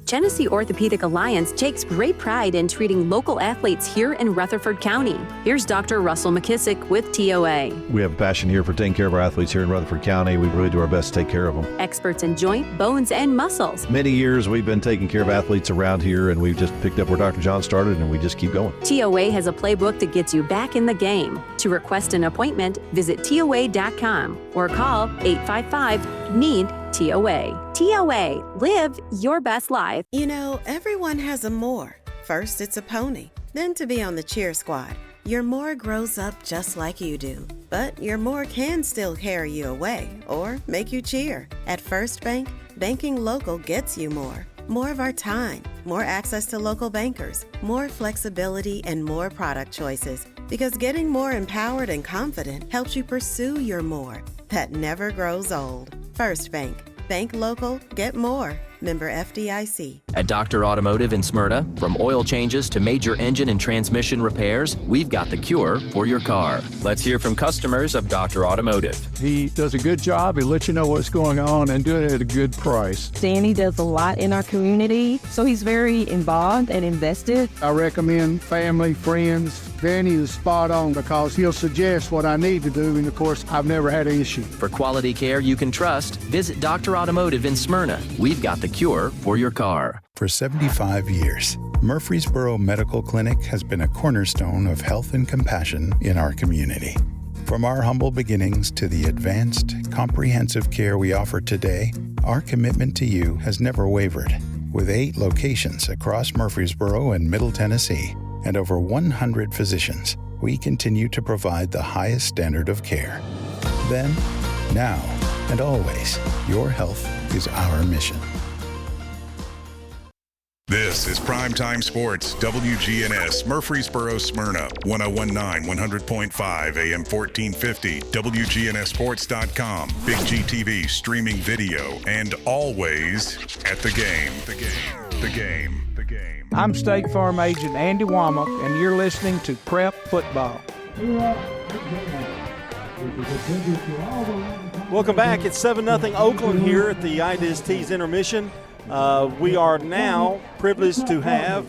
Genesee Orthopedic Alliance takes great pride in treating local athletes here in Rutherford County. Here's Dr. Russell McKissick with TOA. We have a passion here for taking care of our athletes here in Rutherford County. We really do our best to take care of them. Experts in joint, bones, and muscles. Many years we've been taking care of athletes around here, and we've just picked up where Dr. John started, and we just keep going. TOA has a playbook that gets you back in the game. To request an appointment, visit TOA.com or call 855-NEED-TOA. TOA, live your best life. You know, everyone has a more. First, it's a pony. Then to be on the cheer squad. Your more grows up just like you do. But your more can still carry you away or make you cheer. At First Bank, banking local gets you more. More of our time, more access to local bankers, more flexibility, and more product choices. Because getting more empowered and confident helps you pursue your more. That never grows old. First Bank. Bank local, get more. Member FDIC. At Dr. Automotive in Smyrna, from oil changes to major engine and transmission repairs, we've got the cure for your car. Let's hear from customers of Dr. Automotive. He does a good job. He lets you know what's going on and do it at a good price. Danny does a lot in our community, so he's very involved and invested. I recommend family, friends. Danny is spot on because he'll suggest what I need to do, and of course, I've never had an issue. For quality care you can trust, visit Dr. Automotive in Smyrna. We've got the cure for your car. For 75 years, Murfreesboro Medical Clinic has been a cornerstone of health and compassion in our community. From our humble beginnings to the advanced, comprehensive care we offer today, our commitment to you has never wavered. With 8 locations across Murfreesboro and Middle Tennessee and over 100 physicians, we continue to provide the highest standard of care. Then, now, and always, your health is our mission. This is Primetime Sports, WGNS, Murfreesboro, Smyrna, 1019, 100.5, AM 1450, WGNSSports.com, Big G TV, streaming video, and always at the game. The game. I'm State Farm Agent Andy Womack, and you're listening to Prep Football. Welcome back. It's 7-0 Oakland here at the IDIS-T's intermission. We are now privileged to have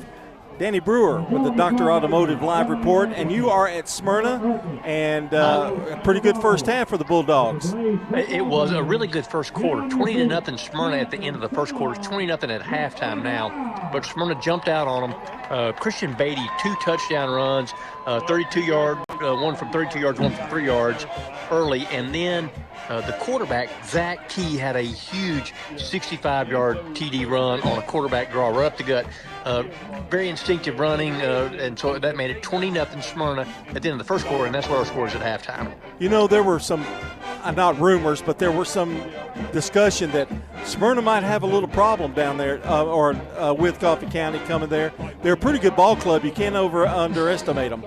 Danny Brewer with the Dr. Automotive Live Report, and you are at Smyrna, and a pretty good first half for the Bulldogs. It was a really good first quarter, 20-0 Smyrna at the end of the first quarter, 20-0 at halftime now, but Smyrna jumped out on them. Christian Beatty, 2 touchdown runs, 32-yard, one from 32 yards, one from 3 yards early, and then the quarterback, Zach Key, had a huge 65-yard TD run on a quarterback draw right up the gut. Very instinctive running, and so that made it 20-0 Smyrna at the end of the first quarter, and that's what our score is at halftime. You know, there were some, not rumors, but there were some discussion that Smyrna might have a little problem down there, with Coffee County coming there. They're a pretty good ball club. You can't underestimate them.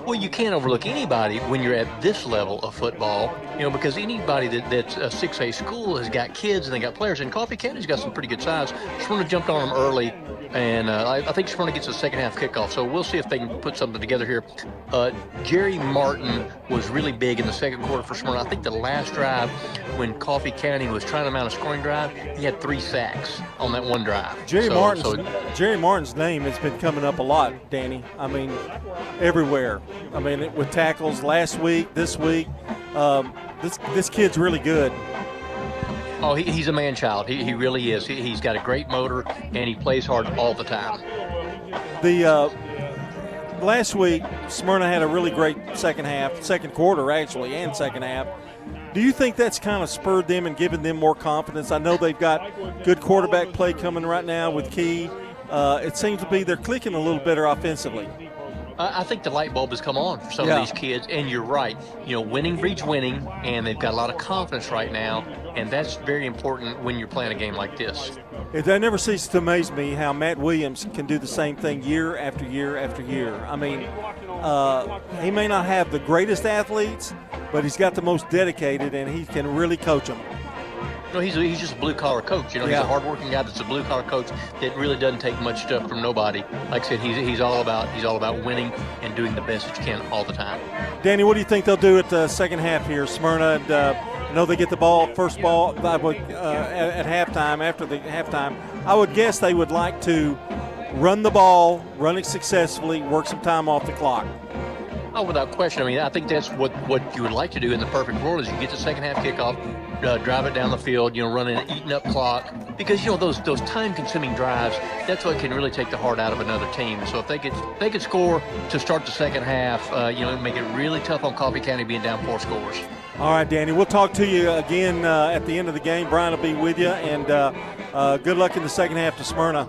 Well, you can't overlook anybody when you're at this level of football, because anybody that's a 6A school has got kids and they got players, and Coffee County's got some pretty good size. Smyrna jumped on them early, and I think Smyrna gets a second half kickoff, so we'll see if they can put something together here. Jerry Martin was really big in the second quarter for Smyrna. I think the last drive when Coffee County was trying to mount a scoring drive, he had 3 sacks on that one drive. Jerry Martin's name has been coming up a lot, Danny. I mean, everywhere. I mean, with tackles last week, this week. This kid's really good. Oh, he's a man-child. He really is. He's got a great motor, and he plays hard all the time. Last week, Smyrna had a really great second quarter, actually, and second half. Do you think that's kind of spurred them and given them more confidence? I know they've got good quarterback play coming right now with Key. It seems to be they're clicking a little better offensively. I think the light bulb has come on for some of these kids, and you're right. Winning breeds winning, and they've got a lot of confidence right now, and that's very important when you're playing a game like this. It never ceases to amaze me how Matt Williams can do the same thing year after year after year. I mean, he may not have the greatest athletes, but he's got the most dedicated, and he can really coach them. He's just a blue-collar coach. He's a hard-working guy that's a blue-collar coach that really doesn't take much stuff from nobody. Like I said, he's all about winning and doing the best that you can all the time. Danny, what do you think they'll do at the second half here? Smyrna, and I know they get the first ball at halftime. After the halftime, I would guess they would like to run the ball, run it successfully, work some time off the clock. Oh, without question. I mean, I think that's what you would like to do in the perfect world is you get the second half kickoff, drive it down the field, running an eating up clock. Because, those time-consuming drives, that's what can really take the heart out of another team. So if they could score to start the second half, make it really tough on Coffee County being down 4 scores. All right, Danny, we'll talk to you again at the end of the game. Brian will be with you, and good luck in the second half to Smyrna.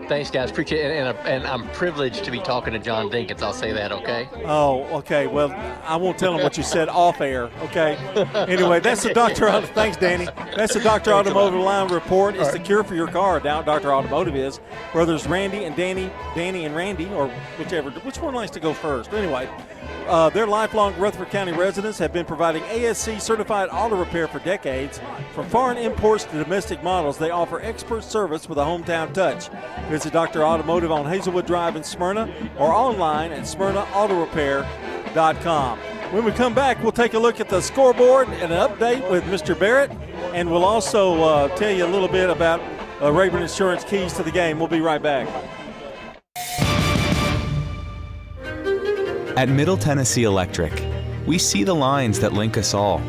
Thanks, guys. Appreciate it. And I'm privileged to be talking to John Dinkins. I'll say that, okay? Oh, okay. Well, I won't tell him what you said off air, okay? Anyway, that's the Dr. Thanks, Danny. That's the Dr. Automotive Line Report. It's the cure for your car. Down at Dr. Automotive is. Brothers Randy and Danny and Randy, or whichever. Which one likes to go first? Anyway, their lifelong Rutherford County residents have been providing ASC certified auto repair for decades. From foreign imports to domestic models, they offer expert service with a hometown touch. Visit Dr. Automotive on Hazelwood Drive in Smyrna or online at smyrnaautorepair.com. When we come back, we'll take a look at the scoreboard and an update with Mr. Barrett, and we'll also tell you a little bit about Rayburn Insurance keys to the game. We'll be right back. At Middle Tennessee Electric, we see the lines that link us all,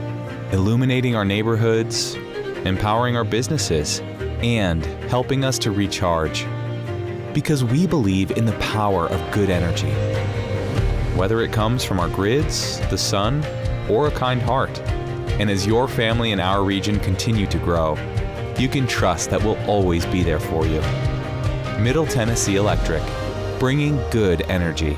illuminating our neighborhoods, empowering our businesses, and helping us to recharge. Because we believe in the power of good energy. Whether it comes from our grids, the sun, or a kind heart. And as your family and our region continue to grow, you can trust that we'll always be there for you. Middle Tennessee Electric, bringing good energy.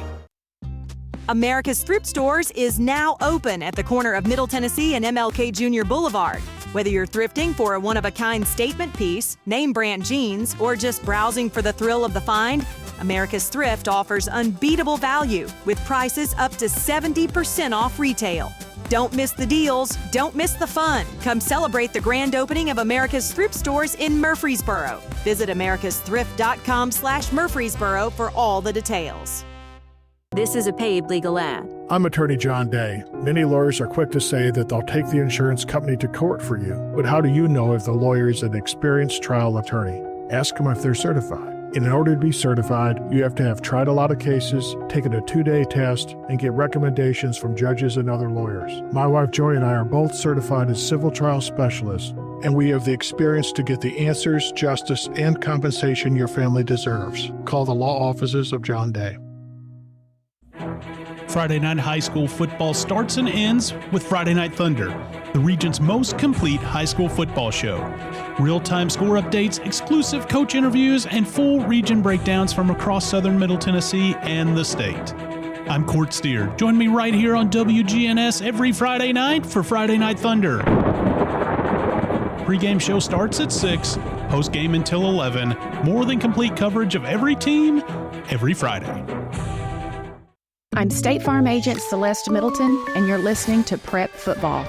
America's Thrift Stores is now open at the corner of Middle Tennessee and MLK Jr. Boulevard. Whether you're thrifting for a one-of-a-kind statement piece, name brand jeans, or just browsing for the thrill of the find, America's Thrift offers unbeatable value with prices up to 70% off retail. Don't miss the deals, don't miss the fun. Come celebrate the grand opening of America's Thrift Stores in Murfreesboro. Visit americasthrift.com/Murfreesboro for all the details. This is a paid legal ad. I'm attorney John Day. Many lawyers are quick to say that they'll take the insurance company to court for you. But how do you know if the lawyer is an experienced trial attorney? Ask them if they're certified. In order to be certified, you have to have tried a lot of cases, taken a 2-day test, and get recommendations from judges and other lawyers. My wife Joy and I are both certified as civil trial specialists, and we have the experience to get the answers, justice, and compensation your family deserves. Call the law offices of John Day. Friday night high school football starts and ends with Friday Night Thunder, the region's most complete high school football show. Real-time score updates, exclusive coach interviews, and full region breakdowns from across southern Middle Tennessee and the state. I'm Court Steer. Join me right here on WGNS every Friday night for Friday Night Thunder. Pre-game show starts at 6, post-game until 11. More than complete coverage of every team, every Friday. I'm State Farm Agent Celeste Middleton, and you're listening to Prep Football.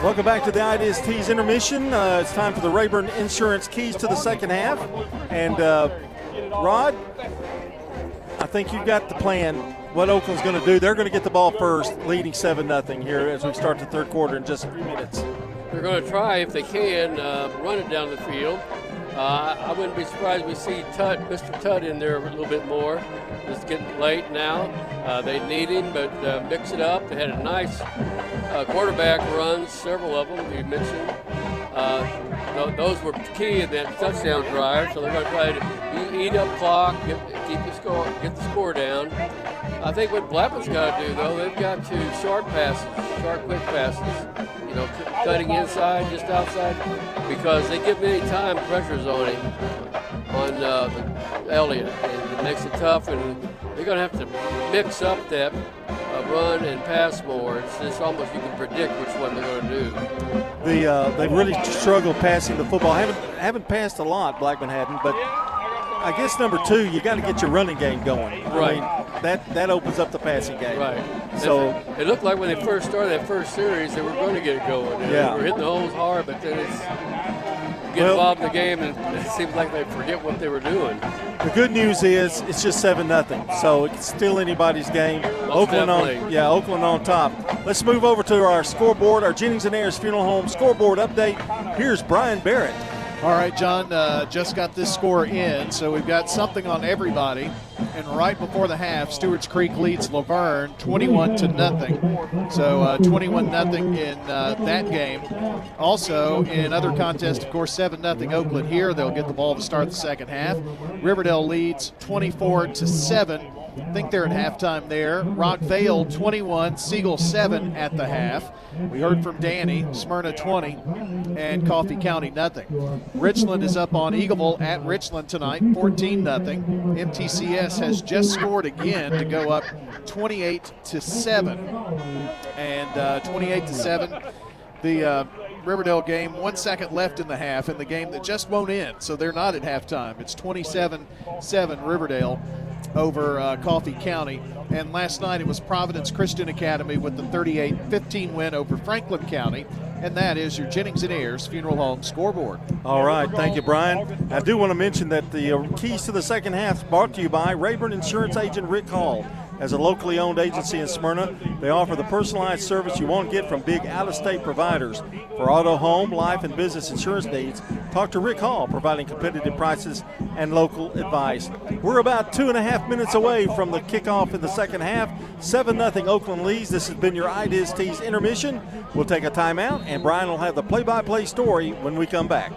Welcome back to the Ideas Tees intermission. It's time for the Rayburn Insurance keys to the second half. And, Rod, I think you've got the plan, what Oakland's going to do. They're going to get the ball first, leading 7-0 here as we start the third quarter in just a few minutes. They're going to try, if they can, run it down the field. I wouldn't be surprised if we see Mr. Tutt in there a little bit more. It's getting late now. They need him, but mix it up. They had a nice quarterback runs, several of them you mentioned. Those were key in that touchdown drive, so they're going to try to eat up clock, get the score down. I think what Blackman's got to do, though, they've got to sharp quick passes, cutting inside, just outside, because they give many time pressures on him, on Elliott, and it makes it tough, and they're going to have to mix up that run and pass more. It's almost you can predict which one they're going to do. They really struggled passing the football. Haven't passed a lot, Blackman hadn't, but I guess number 2, you got to get your running game going. Right. I mean, that opens up the passing game. Right. So it looked like when they first started that first series, they were going to get it going. They were hitting the holes hard, but then get involved in the game, and it seems like they forget what they were doing. The good news is it's just 7-0, so it's still anybody's game. Oakland on top. Let's move over to our scoreboard, our Jennings and Ayers Funeral Home scoreboard update. Here's Brian Barrett. All right, John, just got this score in, so we've got something on everybody. And right before the half, Stewart's Creek leads Laverne 21-0. So 21-0 in that game. Also, in other contests, of course, 7-0 Oakland here. They'll get the ball to start the second half. Riverdale leads 24-7. I think they're at halftime there. Rockvale 21, Siegel 7 at the half. We heard from Danny, Smyrna 20, and Coffee County nothing. Richland is up on Eagleville at Richland tonight, 14-0. MTCS has just scored again to go up 28-7. And 28-7, the Riverdale game, 1 second left in the half in the game that just won't end, so they're not at halftime. It's 27-7 Riverdale over Coffee County. And last night it was Providence Christian Academy with the 38-15 win over Franklin County. And that is your Jennings and Ayers Funeral Home scoreboard. All right, thank you, Brian. I do want to mention that the keys to the second half brought to you by Rayburn Insurance Agent Rick Hall. As a locally owned agency in Smyrna, they offer the personalized service you won't get from big out-of-state providers. For auto, home, life, and business insurance needs, talk to Rick Hall, providing competitive prices and local advice. We're about 2.5 minutes away from the kickoff in the second half. 7-0 Oakland leads. This has been your Ideas Tees intermission. We'll take a timeout, and Brian will have the play-by-play story when we come back.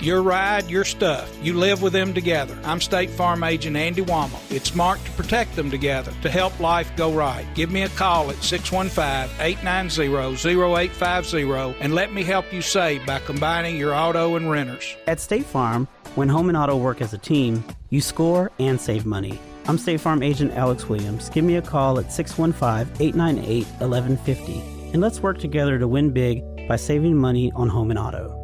Your ride, your stuff. You live with them together. I'm State Farm Agent Andy Wommel. It's smart to protect them together, to help life go right. Give me a call at 615-890-0850 and let me help you save by combining your auto and renters. At State Farm, when home and auto work as a team, you score and save money. I'm State Farm Agent Alex Williams. Give me a call at 615-898-1150 and let's work together to win big by saving money on home and auto.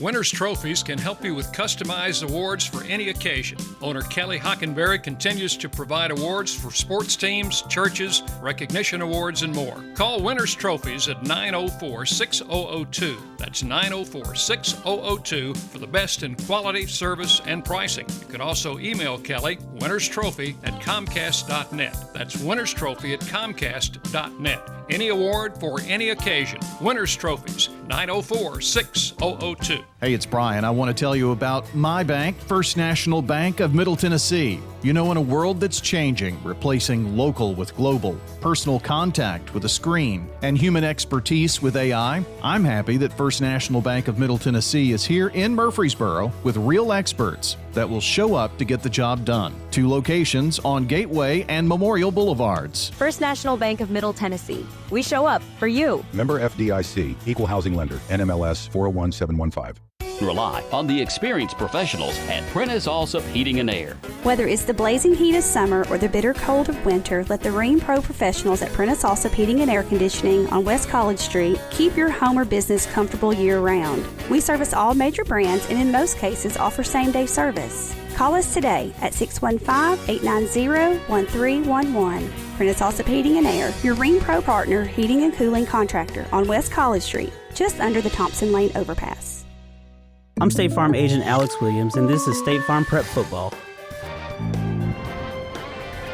Winners Trophies can help you with customized awards for any occasion. Owner Kelly Hockenberry continues to provide awards for sports teams, churches, recognition awards, and more. Call Winners Trophies at 904-6002. That's 904-6002 for the best in quality, service, and pricing. You can also email Kelly, winnerstrophy@comcast.net. That's winnerstrophy@comcast.net. Any award for any occasion. Winners Trophies, 904-6002. Hey, it's Brian. I want to tell you about my bank, First National Bank of Middle Tennessee. You know, in a world that's changing, replacing local with global, personal contact with a screen, and human expertise with AI, I'm happy that First National Bank of Middle Tennessee is here in Murfreesboro with real experts that will show up to get the job done. 2 locations on Gateway and Memorial Boulevards. First National Bank of Middle Tennessee. We show up for you. Member FDIC, Equal Housing Lender, NMLS 401715. Rely on the experienced professionals at Prentice Allsup Heating and Air. Whether it's the blazing heat of summer or the bitter cold of winter, let the Rheem Pro professionals at Prentice Allsup Heating and Air Conditioning on West College Street keep your home or business comfortable year-round. We service all major brands and in most cases offer same-day service. Call us today at 615-890-1311. Prentice Allsup Heating and Air, your Rheem Pro partner heating and cooling contractor on West College Street, just under the Thompson Lane overpass. I'm State Farm Agent Alex Williams, and this is State Farm Prep Football.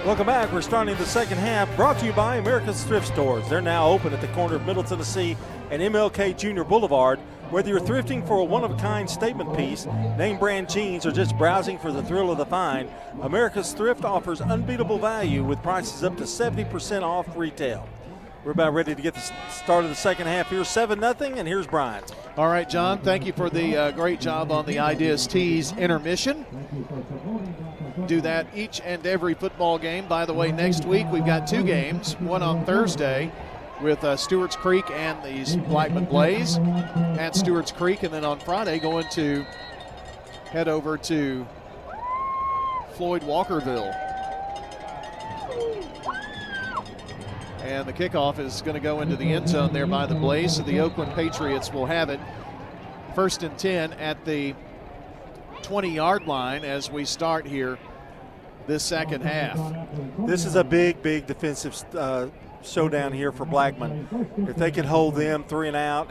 Welcome back. We're starting the second half, brought to you by America's Thrift Stores. They're now open at the corner of Middle Tennessee and MLK Junior Boulevard. Whether you're thrifting for a one-of-a-kind statement piece, name brand jeans, or just browsing for the thrill of the find, America's Thrift offers unbeatable value with prices up to 70% off retail. We're about ready to get the start of the second half here. 7-0, and here's Brian. All right, John, thank you for the great job on the Ideas Tees intermission. Do that each and every football game. By the way, next week we've got 2 games, one on Thursday with Stewart's Creek and these Blackman Blaze at Stewart's Creek, and then on Friday going to head over to Floyd Walkerville. And the kickoff is going to go into the end zone there by the Blaze, so the Oakland Patriots will have it 1st and 10 at the 20-yard line as we start here this second half. This is a big defensive showdown here for Blackman. If they could hold them 3 and out,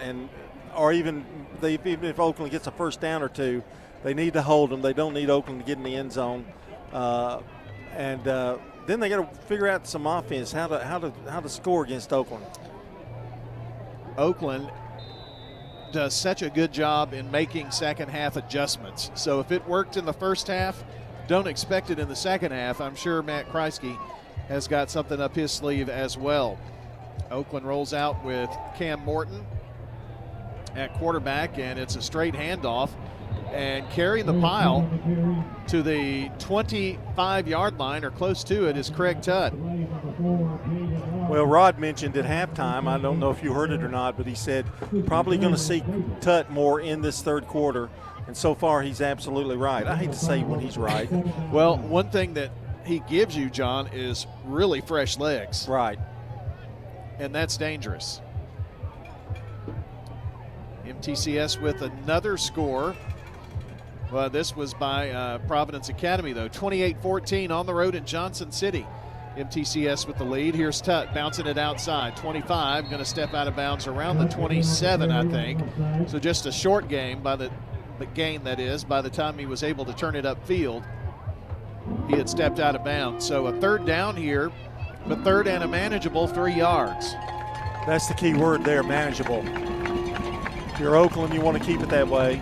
or even if Oakland gets a first down or two, they need to hold them. They don't need Oakland to get in the end zone. Then they got to figure out some offense, how to score against Oakland. Oakland does such a good job in making second half adjustments. So if it worked in the first half, don't expect it in the second half. I'm sure Matt Kreisky has got something up his sleeve as well. Oakland rolls out with Cam Morton at quarterback, and it's a straight handoff. And carrying the pile to the 25-yard line or close to it is Craig Tutt. Well, Rod mentioned at halftime, I don't know if you heard it or not, but he said probably going to see Tutt more in this third quarter, and so far he's absolutely right. I hate to say when he's right. Well, one thing that he gives you, John, is really fresh legs. Right. And that's dangerous. MTCS with another score. Well, this was by Providence Academy, though. 28-14 on the road in Johnson City. MTCS with the lead. Here's Tutt bouncing it outside. 25, going to step out of bounds around the 27, I think. So just a short game gain, that is, by the time he was able to turn it upfield. He had stepped out of bounds. So a third down here, but third and a manageable 3 yards. That's the key word there, manageable. If you're Oakland, you want to keep it that way.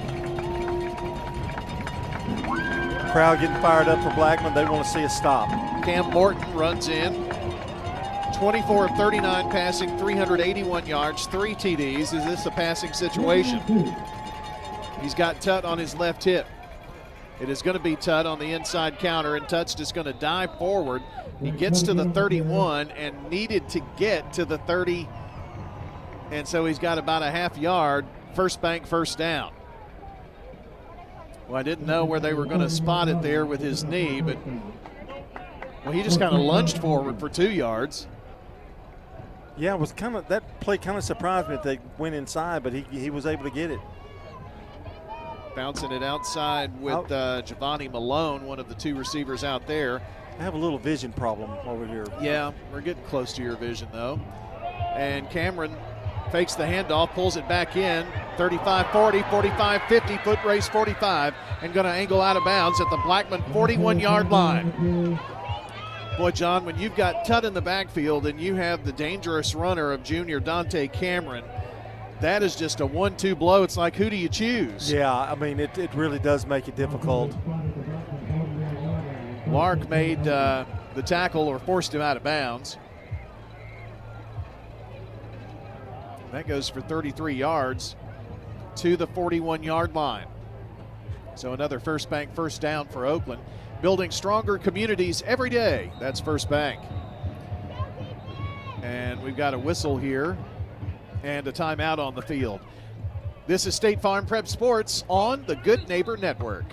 Crowd getting fired up for Blackman. They want to see a stop. Cam Morton runs in. 24 of 39 passing, 381 yards, 3 TDs. Is this a passing situation? He's got Tutt on his left hip. It is going to be Tutt on the inside counter, and Tutt's just going to dive forward. He gets to the 31 and needed to get to the 30, and so he's got about a half yard. First bank, first down. Well, I didn't know where they were going to spot it there with his knee, but he just kind of lunged forward for 2 yards. Yeah, it was that play kind of surprised me that they went inside, but he was able to get it. Bouncing it outside with Giovanni Malone, one of the 2 receivers out there. I have a little vision problem over here. Yeah, we're getting close to your vision, though. And Cameron fakes the handoff, pulls it back in, 35-40, 45-50, foot race 45, and going to angle out of bounds at the Blackman 41-yard line. Boy, John, when you've got Tutt in the backfield and you have the dangerous runner of junior Dante Cameron, that is just a 1-2 blow. It's like, who do you choose? Yeah, I mean, it really does make it difficult. Lark made the tackle or forced him out of bounds. That goes for 33 yards to the 41-yard line. So another First Bank first down for Oakland. Building stronger communities every day. That's First Bank. And we've got a whistle here and a timeout on the field. This is State Farm Prep Sports on the Good Neighbor Network.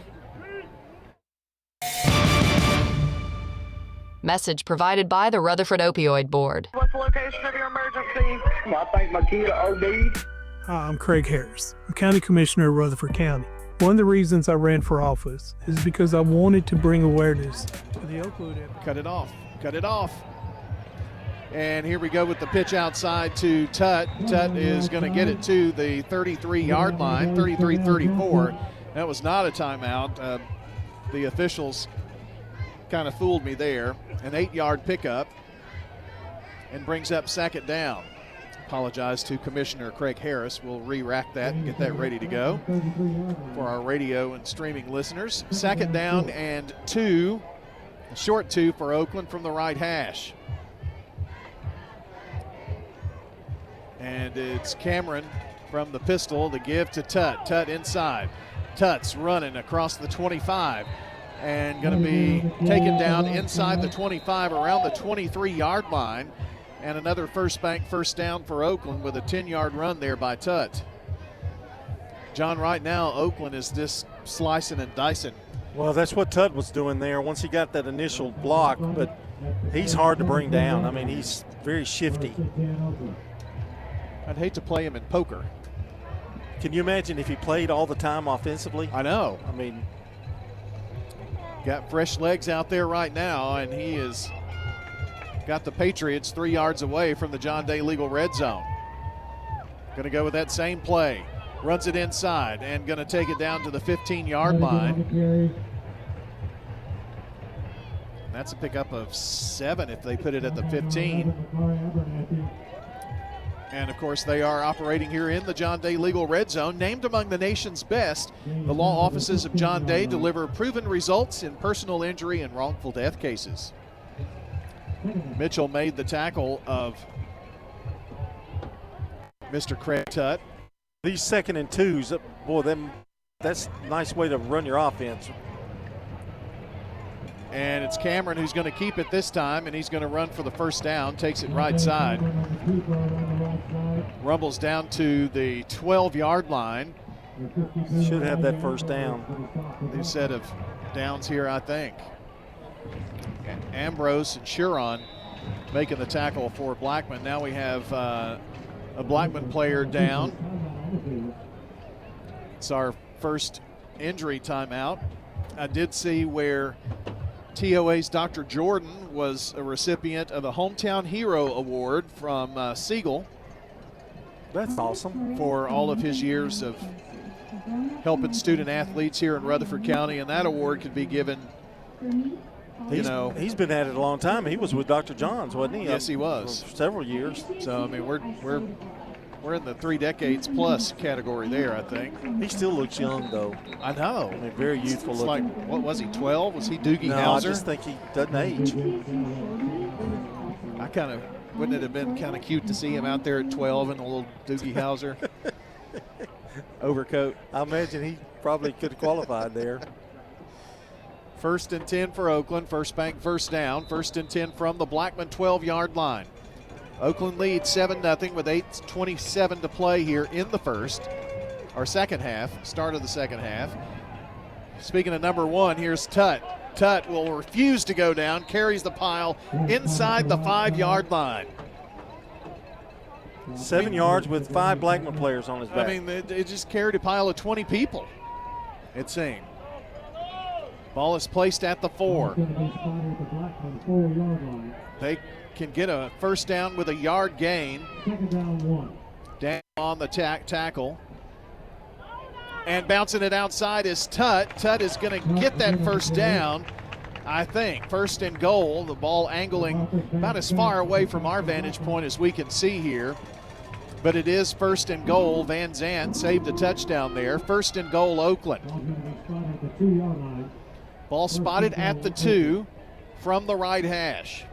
Message provided by the Rutherford Opioid Board. What's the location of your emergency? I think my kid OD'd. Hi, I'm Craig Harris. I'm County Commissioner of Rutherford County. One of the reasons I ran for office is because I wanted to bring awareness to the opioid epidemic. Cut it off. Cut it off. And here we go with the pitch outside to Tutt. Tutt is going to get it to the 33-yard line, 33-34. That was not a timeout. The officials kind of fooled me there. An 8-yard pickup and brings up second down. Apologize to Commissioner Craig Harris. We'll re-rack that and get that ready to go for our radio and streaming listeners. Second down and 2, a short 2 for Oakland from the right hash. And it's Cameron from the pistol, the give to Tutt. Tutt inside. Tutt's running across the 25 and going to be taken down inside the 25 around the 23-yard line. And another First Bank first down for Oakland with a 10-yard run there by Tutt. John, right now, Oakland is just slicing and dicing. Well, that's what Tutt was doing there once he got that initial block, but he's hard to bring down. I mean, he's very shifty. I'd hate to play him in poker. Can you imagine if he played all the time offensively? I know. I mean, got fresh legs out there right now, and he is got the Patriots 3 yards away from the John Day Legal red zone. Going to go with that same play. Runs it inside and going to take it down to the 15-yard line. That's a pickup of 7 if they put it at the 15. And, of course, they are operating here in the John Day Legal Red Zone. Named among the nation's best, the law offices of John Day deliver proven results in personal injury and wrongful death cases. Mitchell made the tackle of Mr. Craig Tutt. These 2nd and 2s, boy, that's a nice way to run your offense. And it's Cameron who's going to keep it this time, and he's going to run for the first down, takes it right side. Rumbles down to the 12-yard line. Should have that first down. New set of downs here, I think. Ambrose and Chiron making the tackle for Blackman. Now we have a Blackman player down. It's our first injury timeout. I did see where TOA's Dr. Jordan was a recipient of a Hometown Hero Award from Siegel. That's awesome. For all of his years of helping student athletes here in Rutherford County, and that award could be given, he's been at it a long time. He was with Dr. Johns, wasn't he? Yes, he was. For several years. So, I mean, we're in the 3 decades plus category there, I think. He still looks young, though. I know. I mean, very youthful it's looking. Like, what was he, 12? Was he Doogie No, Howser? I just think he doesn't age. Wouldn't it have been kind of cute to see him out there at 12 in a little Doogie Howser overcoat? I imagine he probably could have qualified there. 1st and 10 for Oakland. First bank, first down. 1st and 10 from the Blackman 12-yard line. Oakland leads 7-0 with 8:27 to play here in the first, or second half, start of the second half. Speaking of number 1, here's Tutt. Tutt will refuse to go down, carries the pile inside the 5-yard line. 7 yards with 5 Blackman players on his back. I mean, it just carried a pile of 20 people, it seemed. Ball is placed at the 4. They can get a first down with a yard gain. Down on the tackle. And bouncing it outside is Tutt. Tutt is going to get that first down, I think. 1st and goal. The ball angling about as far away from our vantage point as we can see here. But it is 1st and goal. Van Zandt saved a touchdown there. 1st and goal, Oakland. Ball spotted at the 2 from the right hash.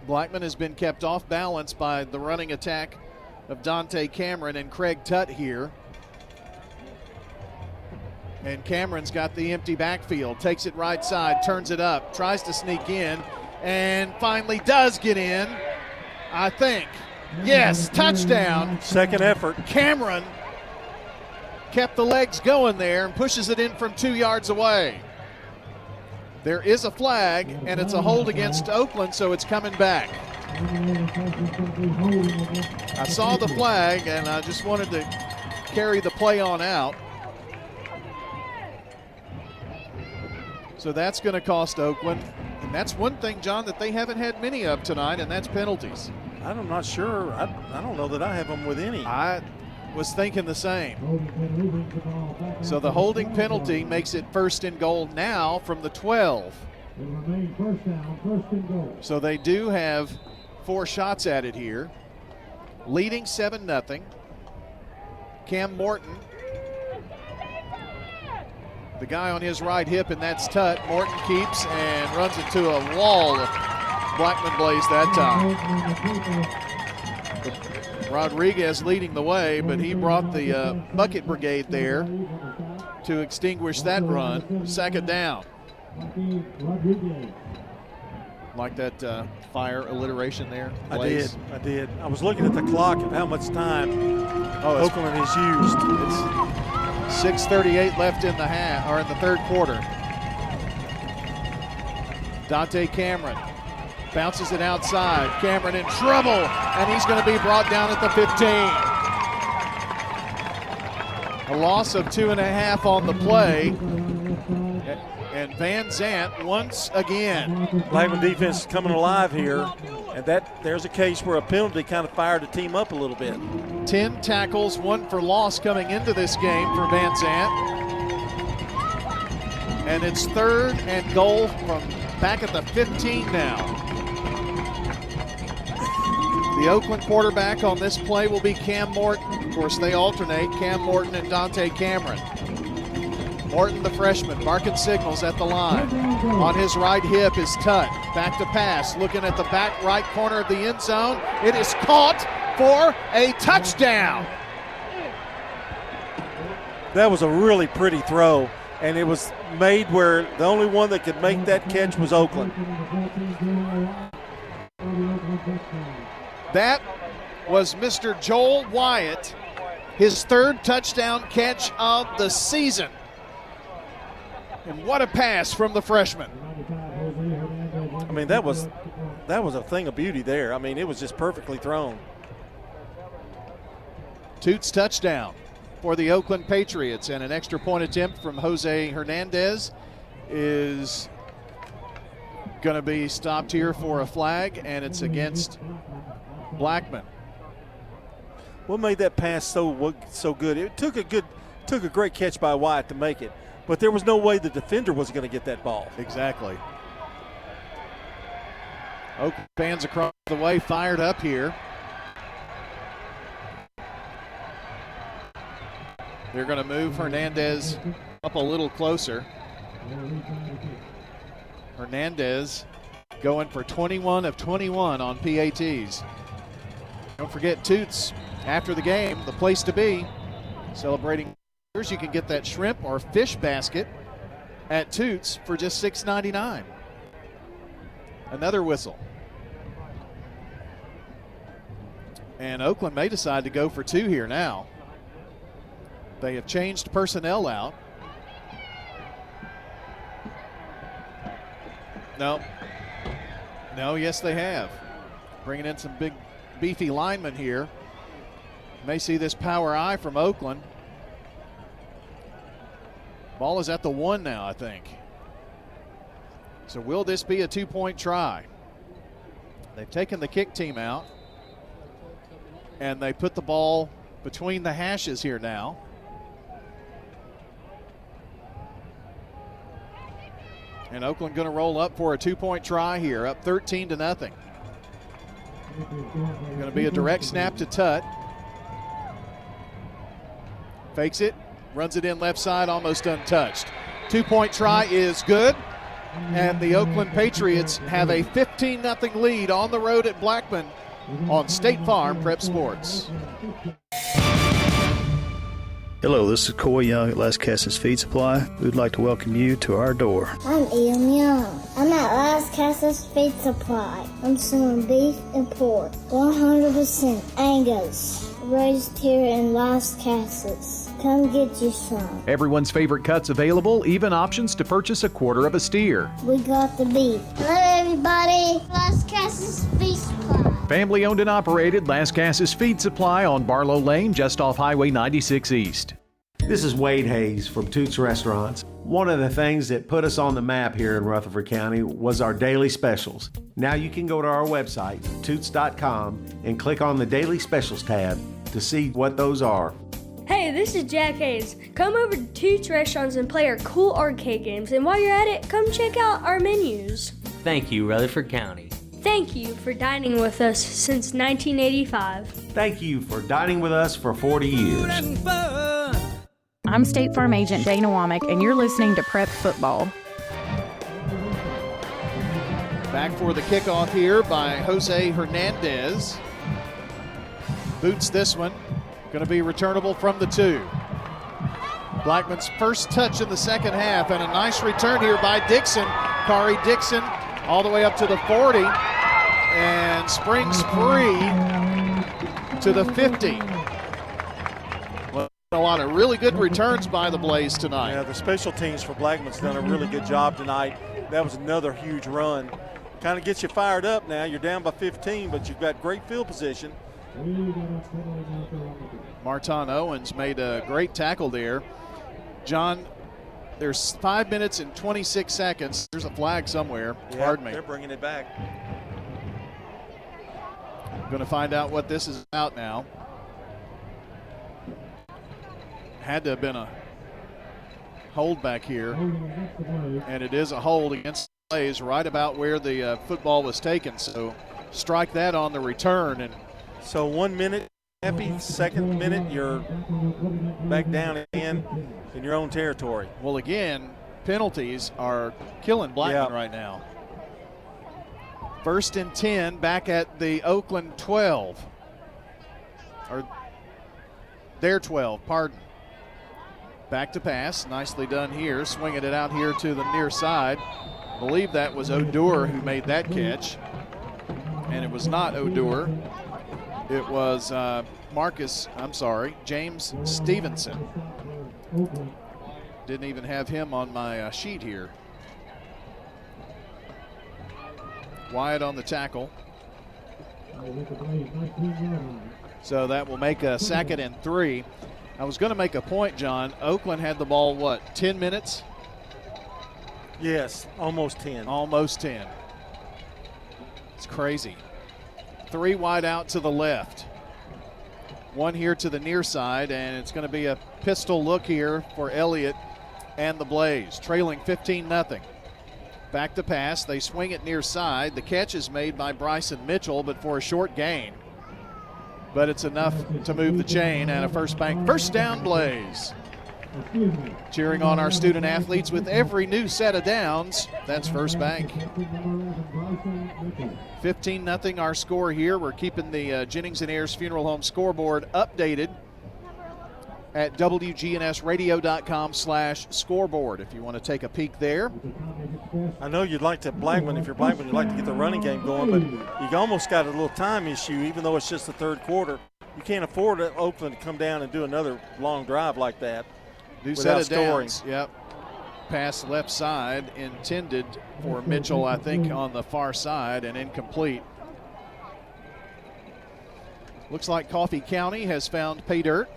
Blackman has been kept off balance by the running attack of Dante Cameron and Craig Tutt here. And Cameron's got the empty backfield, takes it right side, turns it up, tries to sneak in, and finally does get in, I think. Yes, touchdown. Second effort. Cameron kept the legs going there and pushes it in from 2 yards away. There is a flag, and it's a hold against Oakland, so it's coming back. I saw the flag, and I just wanted to carry the play on out. So that's going to cost Oakland. And that's one thing, John, that they haven't had many of tonight, and that's penalties. I'm not sure. I don't know that I have them with any. I was thinking the same. So the holding penalty makes it 1st and goal now from the 12. So they do have 4 shots at it here. Leading 7-0. Cam Morton, the guy on his right hip, and that's Tutt. Morton keeps and runs into a wall of Blackman Blaze that time. Rodriguez leading the way, but he brought the bucket brigade there to extinguish that run. 2nd down. Like that fire alliteration there? Blaze. I did. I was looking at the clock of how much time Oakland has used. It's 6:38 left in the half, or in the 3rd quarter. Dante Cameron bounces it outside. Cameron in trouble, and he's going to be brought down at the 15. A loss of 2.5 on the play. And Van Zant once again. Blackman defense is coming alive here. And there's a case where a penalty kind of fired the team up a little bit. 10 tackles, 1 for loss coming into this game for Van Zant. And it's 3rd and goal from back at the 15 now. The Oakland quarterback on this play will be Cam Morton. Of course, they alternate, Cam Morton and Dante Cameron. Morton, the freshman, marking signals at the line. On his right hip is Tutt. Back to pass, looking at the back right corner of the end zone. It is caught for a touchdown. That was a really pretty throw, and it was made where the only one that could make that catch was Oakland. That was Mr. Joel Wyatt, his 3rd touchdown catch of the season. And what a pass from the freshman. I mean, that was a thing of beauty there. I mean, it was just perfectly thrown. Toots touchdown for the Oakland Patriots, and an extra point attempt from Jose Hernandez is going to be stopped here for a flag, and it's against Blackman. What made that pass so good? It took a great catch by Wyatt to make it, but there was no way the defender was going to get that ball. Exactly. Oakland fans across the way fired up here. They're going to move Hernandez up a little closer. Hernandez going for 21 of 21 on PATs. Don't forget Toots after the game, the place to be. Celebrating, you can get that shrimp or fish basket at Toots for just $6.99. Another whistle. And Oakland may decide to go for 2 here now. They have changed personnel out. No, yes they have. Bringing in some big beefy linemen here. May see this power eye from Oakland. Ball is at the 1 now, I think. So will this be a 2-point try? They've taken the kick team out, and they put the ball between the hashes here now. And Oakland going to roll up for a 2-point try here, up 13-0. Going to be a direct snap to Tutt. Fakes it, runs it in left side, almost untouched. 2-point try is good, and the Oakland Patriots have a 15-0 lead on the road at Blackman on State Farm Prep Sports. Hello, this is Coy Young at Las Casas Feed Supply. We would like to welcome you to our door. I'm Ian Young. I'm at Las Casas Feed Supply. I'm selling beef and pork, 100% Angus, raised here in Las Casas. Come get you some. Everyone's favorite cuts available, even options to purchase a quarter of a steer. We got the beef. Hello, everybody. Las Casas Feed Supply. Family owned and operated, Las Casas Feed Supply on Barlow Lane, just off Highway 96 East. This is Wade Hayes from Toots Restaurants. One of the things that put us on the map here in Rutherford County was our daily specials. Now you can go to our website, toots.com, and click on the Daily Specials tab to see what those are. Hey, this is Jack Hayes. Come over to Toots Restaurants and play our cool arcade games, and while you're at it, come check out our menus. Thank you, Rutherford County. Thank you for dining with us since 1985. Thank you for dining with us for 40 years. I'm State Farm Agent Dana Womack, and you're listening to Prep Football. Back for the kickoff here by Jose Hernandez. Boots this one. Going to be returnable from the 2. Blackman's first touch in the second half, and a nice return here by Dixon. Kari Dixon all the way up to the 40 and springs free to the 50. Well, a lot of really good returns by the Blaze tonight. Yeah, the special teams for Blackman's done a really good job tonight. That was another huge run. Kind of gets you fired up now. You're down by 15, but you've got great field position. Marton Owens made a great tackle there. John, there's 5 minutes and 26 seconds. There's a flag somewhere. Yeah, Pardon me. They're bringing it back. Going to find out what this is about now. Had to have been a hold back here, and it is a hold against the Blaze right about where the football was taken. So strike that on the return. And so 1 minute, happy. Second minute, you're back down again in your own territory. Well, again, penalties are killing Blackman right now. 1st and 10 back at the Oakland 12. Or their 12, pardon. Back to pass, nicely done here, swinging it out here to the near side. I believe that was Odor who made that catch. And it was not Odor. It was James Stevenson. Didn't even have him on my sheet here. Wyatt on the tackle. So that will make a 2nd and 3. I was going to make a point, John. Oakland had the ball, 10 minutes? Yes, almost 10. Almost 10. It's crazy. 3 wide out to the left. 1 here to the near side, and it's going to be a pistol look here for Elliott and the Blaze, trailing 15-0. Back to pass. They swing it near side. The catch is made by Bryson Mitchell, but for a short gain. But it's enough to move the chain, and a First Bank first down Blaze. Cheering on our student athletes with every new set of downs. That's First Bank. 15-0 our score here. We're keeping the Jennings and Ayers Funeral Home scoreboard updated at WGNSradio.com/scoreboard if you want to take a peek there. I know you'd like to, Blackman, if you're Blackman, you'd like to get the running game going, but you almost got a little time issue, even though it's just the third quarter. You can't afford Oakland to come down and do another long drive like that. New set of downs. Yep. Pass left side intended for Mitchell, I think, on the far side, and incomplete. Looks like Coffee County has found pay dirt.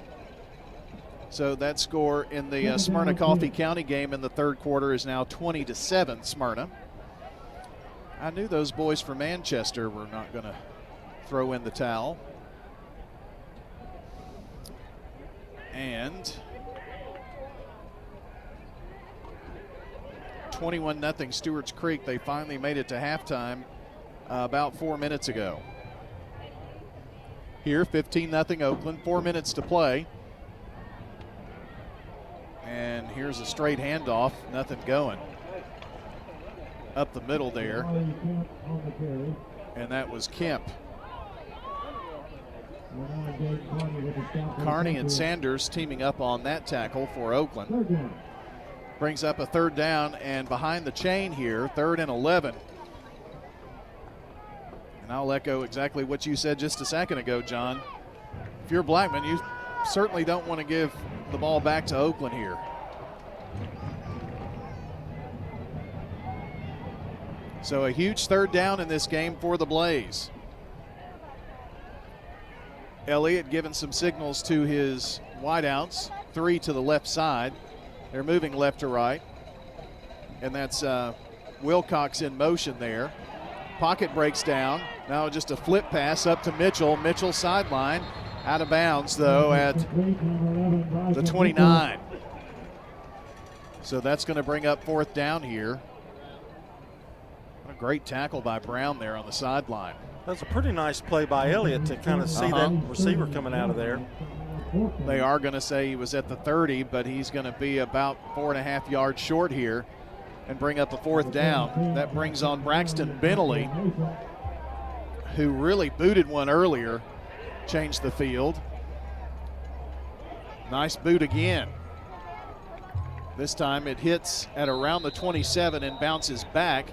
So that score in the Smyrna Coffee County game in the third quarter is now 20-7 Smyrna. I knew those boys from Manchester were not going to throw in the towel. And 21-0 Stewart's Creek. They finally made it to halftime about 4 minutes ago. Here, 15-0 Oakland, 4 minutes to play. And here's a straight handoff, nothing going. Up the middle there. And that was Kemp. Carney and Sanders teaming up on that tackle for Oakland. Brings up a third down, and behind the chain here, 3rd and 11. And I'll echo exactly what you said just a second ago, John. If you're Blackman, you certainly don't want to give the ball back to Oakland here. So a huge third down in this game for the Blaze. Elliott giving some signals to his wideouts, 3 to the left side. They're moving left to right. And that's Wilcox in motion there. Pocket breaks down. Now just a flip pass up to Mitchell. Mitchell sideline. Out of bounds, though, at the 29. So that's going to bring up 4th down here. What a great tackle by Brown there on the sideline. That's a pretty nice play by Elliott to kind of see that receiver coming out of there. They are going to say he was at the 30, but he's going to be about 4.5 yards short here and bring up a 4th down. That brings on Braxton Bentley, who really booted one earlier. Change the field. Nice boot again. This time it hits at around the 27 and bounces back.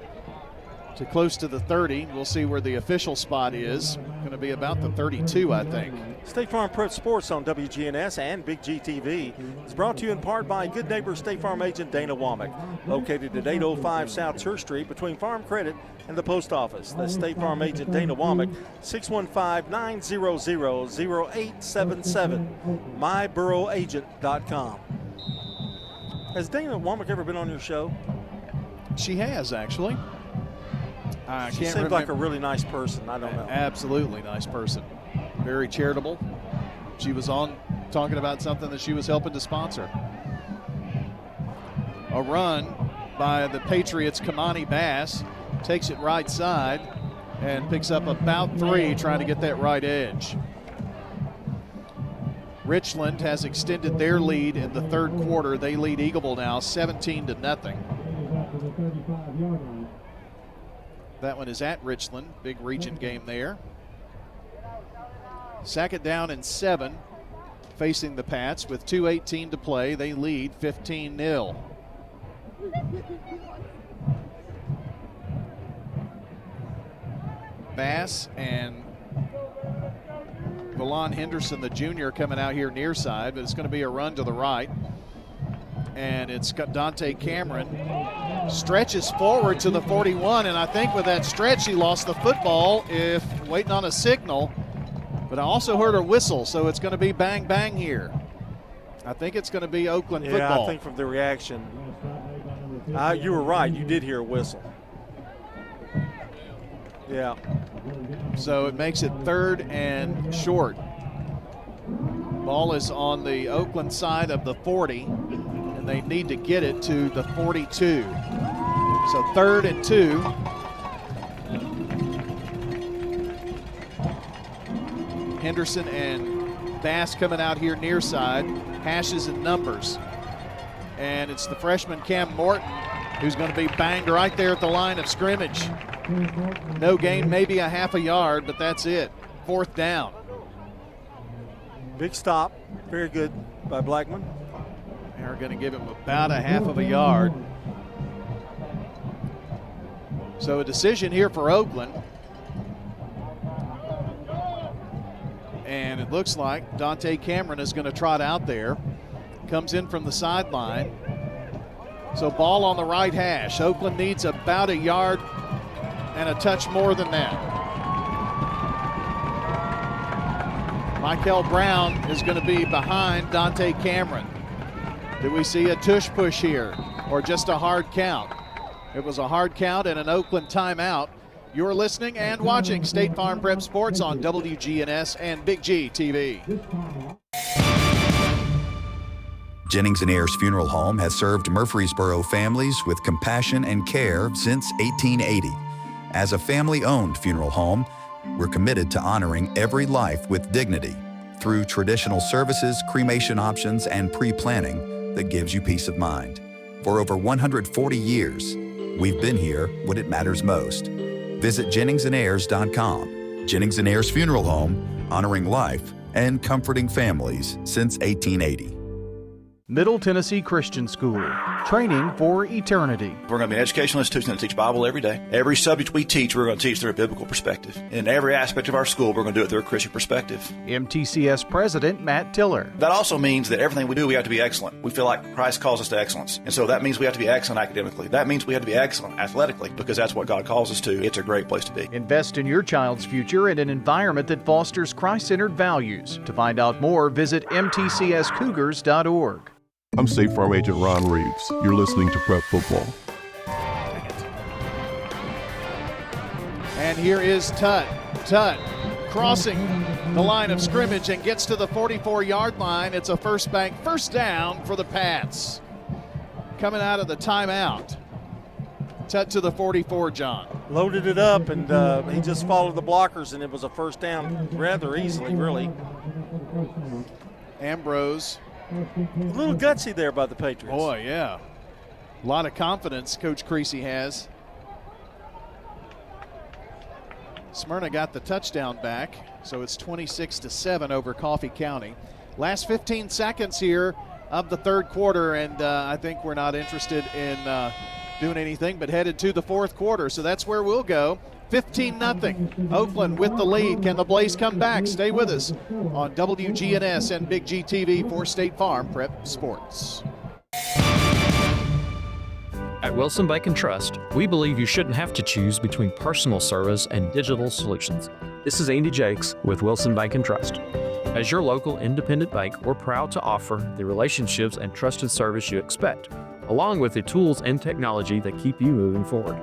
to close to the 30. We'll see where the official spot is. Going to be about the 32, I think. State Farm Prep Sports on WGNS and Big G TV is brought to you in part by good neighbor State Farm agent Dana Womack, located at 805 South Church Street between Farm Credit and the post office. That's State Farm agent Dana Womack, 615-900-0877, myboroughagent.com. Has Dana Womack ever been on your show? She has, actually. She seems like a really nice person. I don't know. Absolutely nice person. Very charitable. She was on talking about something that she was helping to sponsor. A run by the Patriots' Kamani Bass. Takes it right side and picks up about 3, trying to get that right edge. Richland has extended their lead in the third quarter. They lead Eagleville now 17-0. That one is at Richland. Big region game there. Second down and 7 facing the Pats with 2:18 to play. They lead 15-0. Bass and Valon Henderson, the junior, coming out here near side, but it's going to be a run to the right. And it's got Dante Cameron. Stretches forward to the 41, and I think with that stretch he lost the football if waiting on a signal. But I also heard a whistle, so it's going to be bang bang here. I think it's going to be Oakland football. Yeah, I think from the reaction. You were right. You did hear a whistle. Yeah. So it makes it third and short. Ball is on the Oakland side of the 40, and they need to get it to the 42. So 3rd and 2. Henderson and Bass coming out here near side. Hashes and numbers. And it's the freshman Cam Morton who's going to be banged right there at the line of scrimmage. No gain, maybe a half a yard, but that's it. 4th down. Big stop. Very good by Blackman. They're going to give him about a half of a yard. So a decision here for Oakland. And it looks like Dante Cameron is going to trot out there. Comes in from the sideline. So ball on the right hash. Oakland needs about a yard and a touch more than that. Michael Brown is going to be behind Dante Cameron. Did we see a tush push here or just a hard count? It was a hard count and an Oakland timeout. You're listening and watching State Farm Prep Sports on WGNS and Big G TV. Jennings and Ayers Funeral Home has served Murfreesboro families with compassion and care since 1880. As a family-owned funeral home, we're committed to honoring every life with dignity through traditional services, cremation options, and pre-planning that gives you peace of mind. For over 140 years, we've been here when it matters most. Visit JenningsandAyers.com. Jennings and Ayers Funeral Home, honoring life and comforting families since 1880. Middle Tennessee Christian School, training for eternity. We're going to be an educational institution that teach Bible every day. Every subject we teach, we're going to teach through a biblical perspective. In every aspect of our school, we're going to do it through a Christian perspective. MTCS President Matt Tiller. That also means that everything we do, we have to be excellent. We feel like Christ calls us to excellence. And so that means we have to be excellent academically. That means we have to be excellent athletically because that's what God calls us to. It's a great place to be. Invest in your child's future in an environment that fosters Christ-centered values. To find out more, visit mtcscougars.org. I'm State Farm Agent Ron Reeves. You're listening to Prep Football. And here is Tutt. Tutt crossing the line of scrimmage and gets to the 44-yard line. It's a first down for the Pats. Coming out of the timeout. Tutt to the 44, John. Loaded it up, and he just followed the blockers, and it was a first down rather easily, really. Ambrose. A little gutsy there by the Patriots. Boy, yeah. A lot of confidence Coach Creasy has. Smyrna got the touchdown back, so it's 26-7 over Coffee County. Last 15 seconds here of the third quarter, and I think we're not interested in doing anything but headed to the fourth quarter. So that's where we'll go. 15-0. Oakland with the lead. Can the Blaze come back? Stay with us on WGNS and Big G TV for State Farm Prep Sports. At Wilson Bank and Trust, we believe you shouldn't have to choose between personal service and digital solutions. This is Andy Jakes with Wilson Bank and Trust. As your local independent bank, we're proud to offer the relationships and trusted service you expect, along with the tools and technology that keep you moving forward.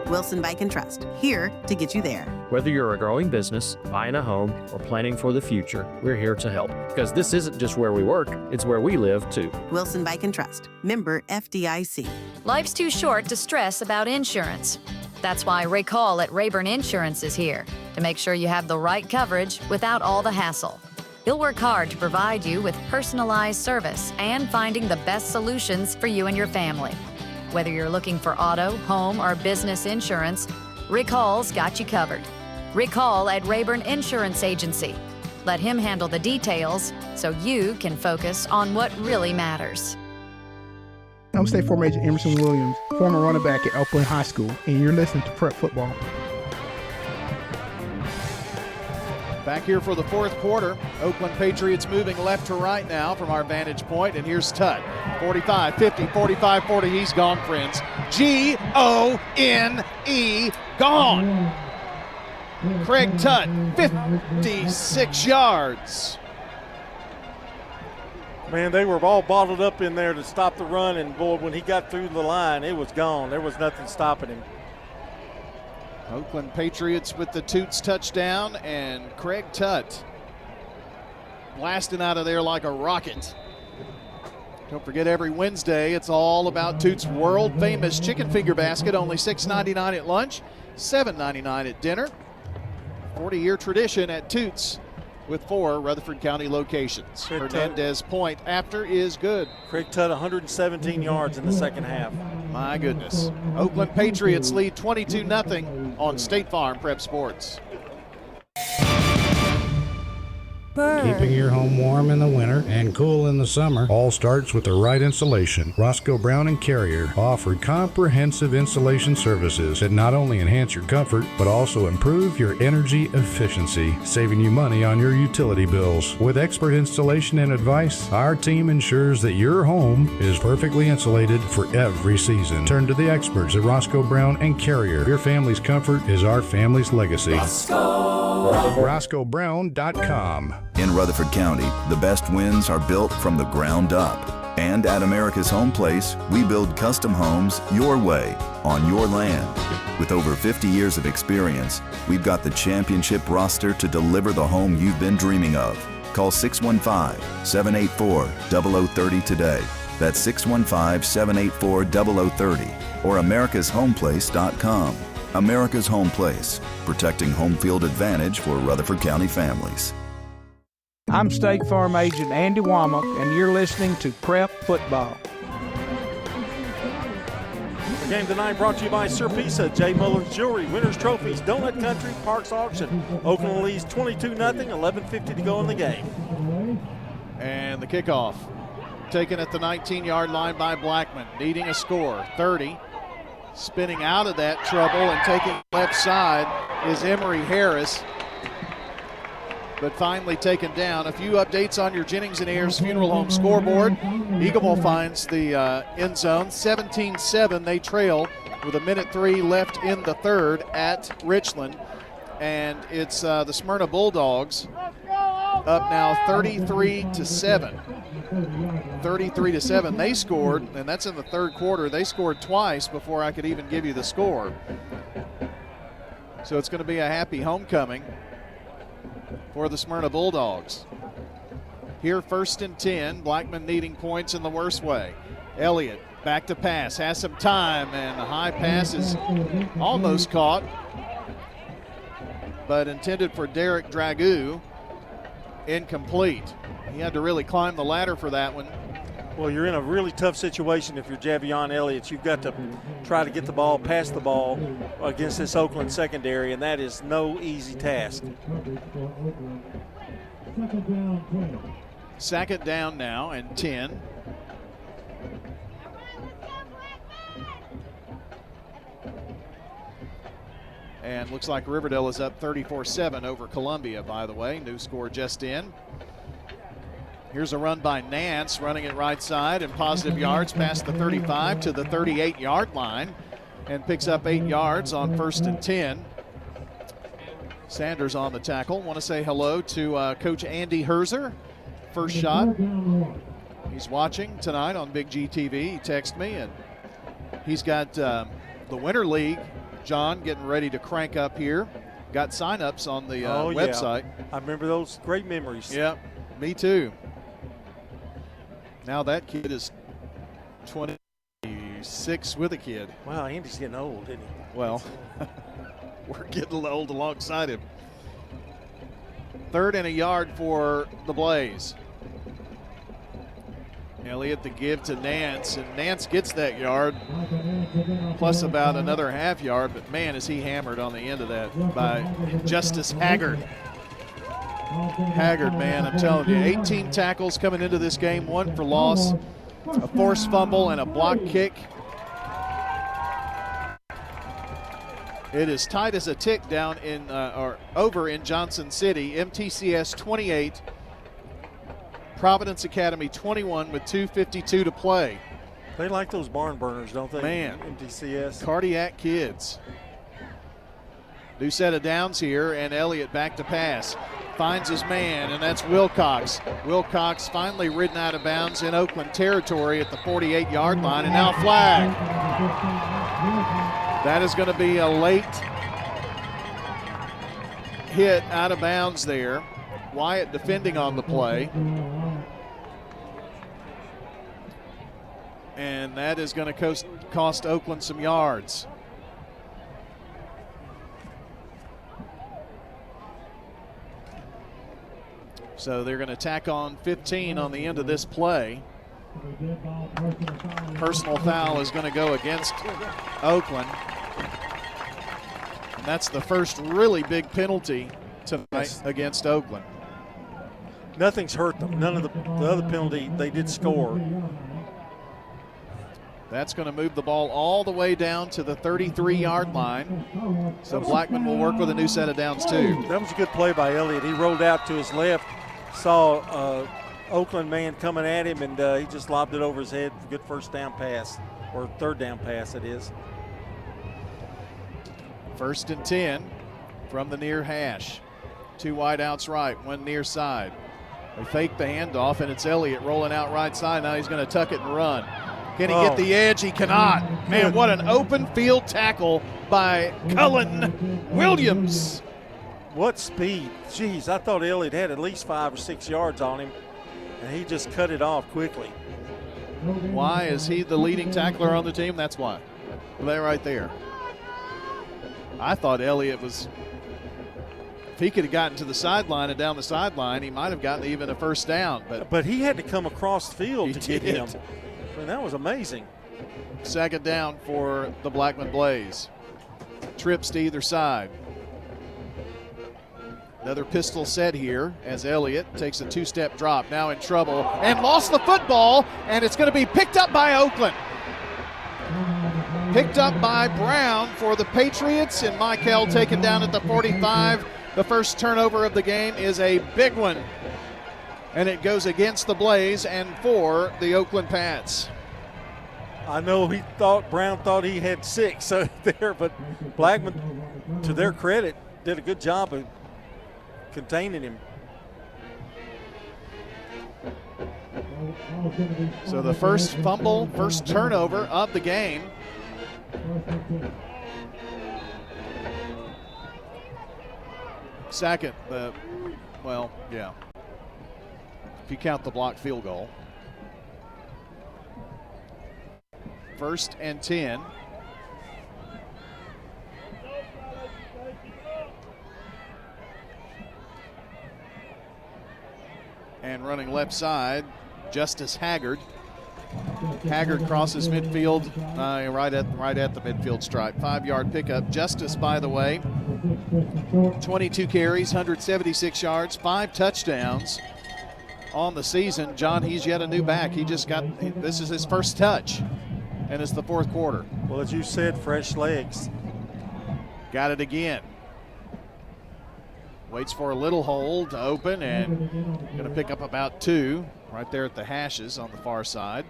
Wilson Bank and Trust, here to get you there. Whether you're a growing business, buying a home, or planning for the future, we're here to help. Because this isn't just where we work, it's where we live too. Wilson Bank and Trust, member FDIC. Life's too short to stress about insurance. That's why Rick Hall at Rayburn Insurance is here to make sure you have the right coverage without all the hassle. He'll work hard to provide you with personalized service and finding the best solutions for you and your family. Whether you're looking for auto, home, or business insurance, Rick Hall's got you covered. Rick Hall at Rayburn Insurance Agency. Let him handle the details so you can focus on what really matters. I'm State Farm Agent Emerson Williams, former running back at Oakland High School, and you're listening to Prep Football. Back here for the fourth quarter. Oakland Patriots moving left to right now from our vantage point, and here's Tutt. 45, 50, 45, 40. He's gone, friends. G-O-N-E, gone. Craig Tutt, 56 yards. Man, they were all bottled up in there to stop the run, and boy, when he got through the line, it was gone. There was nothing stopping him. Oakland Patriots with the Toots touchdown, and Craig Tutt blasting out of there like a rocket. Don't forget, every Wednesday, it's all about Toots' world-famous chicken finger basket, only $6.99 at lunch, $7.99 at dinner. 40-year tradition at Toots with 4 Rutherford County locations. Hernandez point after is good. Craig Tutt, 117 yards in the second half. My goodness. Oakland Patriots lead 22-0 on State Farm Prep Sports. Keeping your home warm in the winter and cool in the summer all starts with the right insulation. Roscoe Brown & Carrier offer comprehensive insulation services that not only enhance your comfort but also improve your energy efficiency, saving you money on your utility bills. With expert installation and advice, our team ensures that your home is perfectly insulated for every season. Turn to the experts at Roscoe Brown & Carrier. Your family's comfort is our family's legacy. RoscoeBrown.com. In Rutherford County, the best wins are built from the ground up. And at America's Home Place, we build custom homes your way, on your land. With over 50 years of experience, we've got the championship roster to deliver the home you've been dreaming of. Call 615-784-0030 today. That's 615-784-0030 or americashomeplace.com. America's Home Place, protecting home field advantage for Rutherford County families. I'm State Farm Agent Andy Womack, and you're listening to Prep Football. The game tonight brought to you by Sir Pisa, J. Mullins Jewelry, Winners Trophies, Donut Country, Parks Auction. Oakland leads 22-0, 11:50 to go in the game. And the kickoff taken at the 19-yard line by Blackman, needing a score, 30. Spinning out of that trouble and taking left side is Emory Harris, but finally taken down. A few updates on your Jennings and Ayers Funeral Home scoreboard. Eagleville finds the end zone, 17-7. They trail with 1:03 left in the third at Richland. And it's the Smyrna Bulldogs up now 33-7. 33-7. They scored, and that's in the third quarter. They scored twice before I could even give you the score. So it's going to be a happy homecoming for the Smyrna Bulldogs. Here, 1st and 10. Blackman needing points in the worst way. Elliott back to pass, has some time, and the high pass is almost caught, but intended for Derek Dragoo. Incomplete. He had to really climb the ladder for that one. Well, you're in a really tough situation if you're Javion Elliott. You've got to try to get the ball, pass the ball against this Oakland secondary, and that is no easy task. Second down now and 10. And looks like Riverdale is up 34-7 over Columbia, by the way. New score just in. Here's a run by Nance, running it right side and positive yards past the 35 to the 38-yard line, and picks up 8 yards on 1st and 10. Sanders on the tackle. Want to say hello to Coach Andy Herzer. First shot. He's watching tonight on Big G TV. He texted me, and he's got the Winter League, John, getting ready to crank up here. Got sign-ups on the website. Yeah. I remember those great memories. Yeah, me too. Now that kid is 26 with a kid. Wow, Andy's getting old, isn't he? Well, we're getting old alongside him. 3rd and a yard for the Blaze. Elliott the give to Nance, and Nance gets that yard, plus about another half yard, but man, is he hammered on the end of that by Justice Haggard. Haggard, man, I'm telling you, 18 tackles coming into this game, 1 for loss, a forced fumble, and a block kick. It is tight as a tick down in, or over in Johnson City. MTCS 28, Providence Academy 21 with 2:52 to play. They like those barn burners, don't they? Man, MTCS. Cardiac kids. New set of downs here, and Elliott back to pass. Finds his man, and that's Wilcox. Wilcox finally ridden out of bounds in Oakland territory at the 48-yard line, and now flag. That is going to be a late hit out of bounds there. Wyatt defending on the play. And that is going to cost Oakland some yards. So they're going to tack on 15 on the end of this play. Personal foul is going to go against Oakland. And that's the first really big penalty tonight against Oakland. Nothing's hurt them. None of the other penalty, they did score. That's going to move the ball all the way down to the 33-yard line. So Blackman will work with a new set of downs too. That was a good play by Elliott. He rolled out to his left, saw Oakland man coming at him, and he just lobbed it over his head. Good first down pass, or third down pass it is. 1st and 10 from the near hash. 2 wide outs right, 1 near side. They fake the handoff, and it's Elliott rolling out right side. Now he's going to tuck it and run. Can he get the edge? He cannot. Man, what an open field tackle by Cullen Williams. What speed. Jeez, I thought Elliott had at least 5 or 6 yards on him, and he just cut it off quickly. Why is he the leading tackler on the team? That's why. They're right there. I thought Elliott was, if he could have gotten to the sideline and down the sideline, he might have gotten even a first down. But he had to come across the field to get him. I mean, that was amazing. 2nd down for the Blackman Blaze. Trips to either side. Another pistol set here as Elliott takes a 2-step drop, now in trouble, and lost the football, and it's going to be picked up by Oakland. Picked up by Brown for the Patriots, and Michael taken down at the 45. The first turnover of the game is a big one, and it goes against the Blaze and for the Oakland Pats. I know Brown thought he had 6 there, but Blackman, to their credit, did a good job of containing him. So the first fumble, first turnover of the game. Second, if you count the blocked field goal. 1st and 10. And running left side, Justice Haggard. Haggard crosses midfield, right at the midfield stripe. 5-yard pickup. Justice, by the way, 22 carries, 176 yards, 5 touchdowns on the season. John, he's yet a new back. This is his first touch, and it's the 4th quarter. Well, as you said, fresh legs. Got it again. Waits for a little hole to open and going to pick up about 2 right there at the hashes on the far side.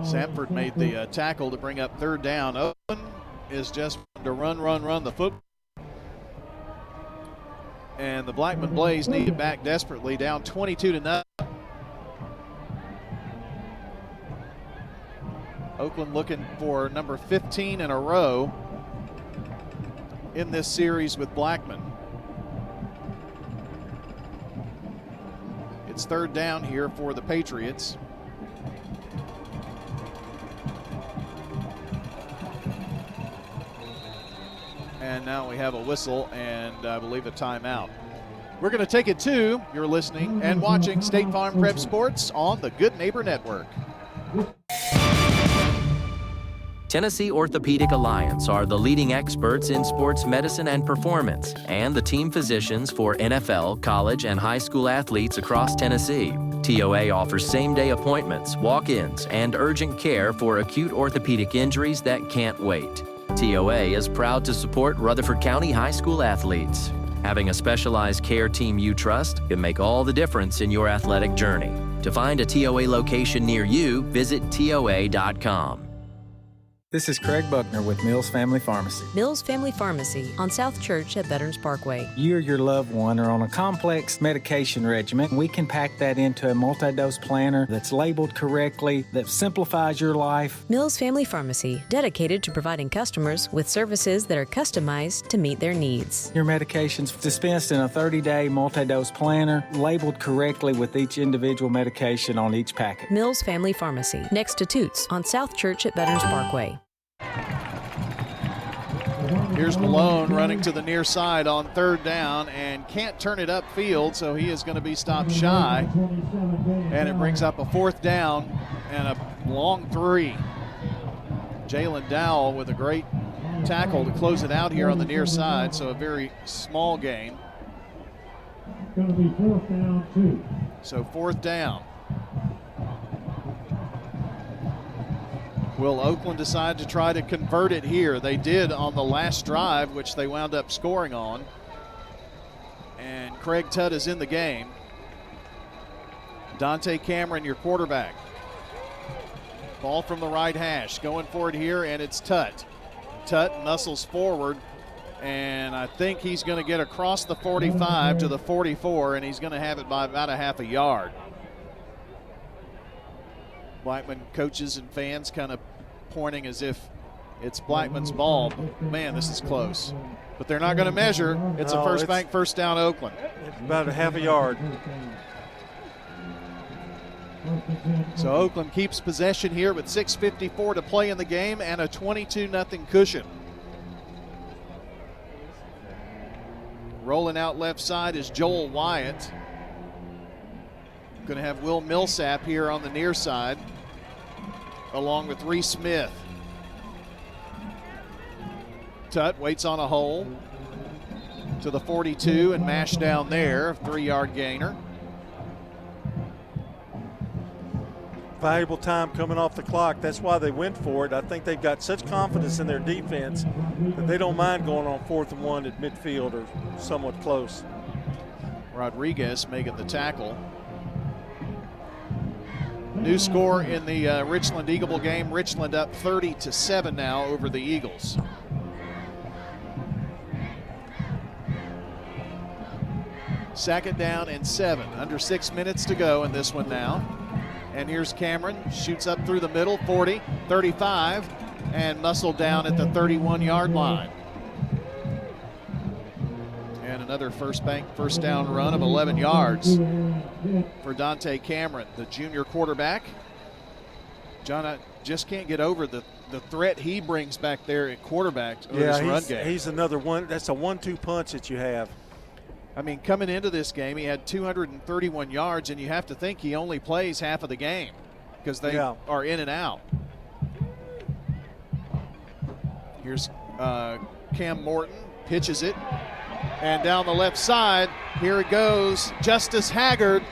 Sanford made the tackle to bring up 3rd down. Oakland is just to run the football. And the Blackman Blaze need it back desperately, down 22-0. Oakland looking for number 15 in a row in this series with Blackman. It's 3rd down here for the Patriots. And now we have a whistle and I believe a timeout. We're going to take it to, you're listening and watching State Farm Prep Sports on the Good Neighbor Network. Tennessee Orthopedic Alliance are the leading experts in sports medicine and performance, and the team physicians for NFL, college, and high school athletes across Tennessee. TOA offers same-day appointments, walk-ins, and urgent care for acute orthopedic injuries that can't wait. TOA is proud to support Rutherford County high school athletes. Having a specialized care team you trust can make all the difference in your athletic journey. To find a TOA location near you, visit TOA.com. This is Craig Buckner with Mills Family Pharmacy. Mills Family Pharmacy on South Church at Veterans Parkway. You or your loved one are on a complex medication regimen. We can pack that into a multi-dose planner that's labeled correctly, that simplifies your life. Mills Family Pharmacy, dedicated to providing customers with services that are customized to meet their needs. Your medications dispensed in a 30-day multi-dose planner, labeled correctly with each individual medication on each packet. Mills Family Pharmacy, next to Toots on South Church at Veterans Parkway. Here's Malone running to the near side on 3rd down and can't turn it upfield, so he is going to be stopped shy. And it brings up a 4th down and a long 3. Jalen Dowell with a great tackle to close it out here on the near side, so a very small gain. Going to be 4th down 2. So 4th down. Will Oakland decide to try to convert it here? They did on the last drive, which they wound up scoring on. And Craig Tutt is in the game. Dante Cameron, your quarterback. Ball from the right hash. Going for it here, and it's Tutt. Tutt muscles forward, and I think he's going to get across the 45 to the 44, and he's going to have it by about a half a yard. Blackman coaches and fans kind of pointing as if it's Blackman's ball. Man, this is close. But they're not going to measure. It's a first down Oakland. It's about a half a yard. So Oakland keeps possession here with 6:54 to play in the game and a 22-0 cushion. Rolling out left side is Joel Wyatt. Going to have Will Millsap here on the near side, along with Reese Smith. Tutt waits on a hole to the 42 and mash down there, 3-yard gainer. Valuable time coming off the clock. That's why they went for it. I think they've got such confidence in their defense that they don't mind going on 4th and 1 at midfield or somewhat close. Rodriguez making the tackle. New score in the Richland Eagle game. Richland up 30-7 now over the Eagles. Second down and 7. Under 6 minutes to go in this one now. And here's Cameron. Shoots up through the middle, 40, 35, and muscled down at the 31-yard line. And another first down run of 11 yards for Dante Cameron, the junior quarterback. John, I just can't get over the threat he brings back there at quarterback in his run game. He's another one. That's a 1-2 punch that you have. I mean, coming into this game, he had 231 yards, and you have to think he only plays half of the game because they are in and out. Here's Cam Morton, pitches it, and down the left side, here it goes. Justice Haggard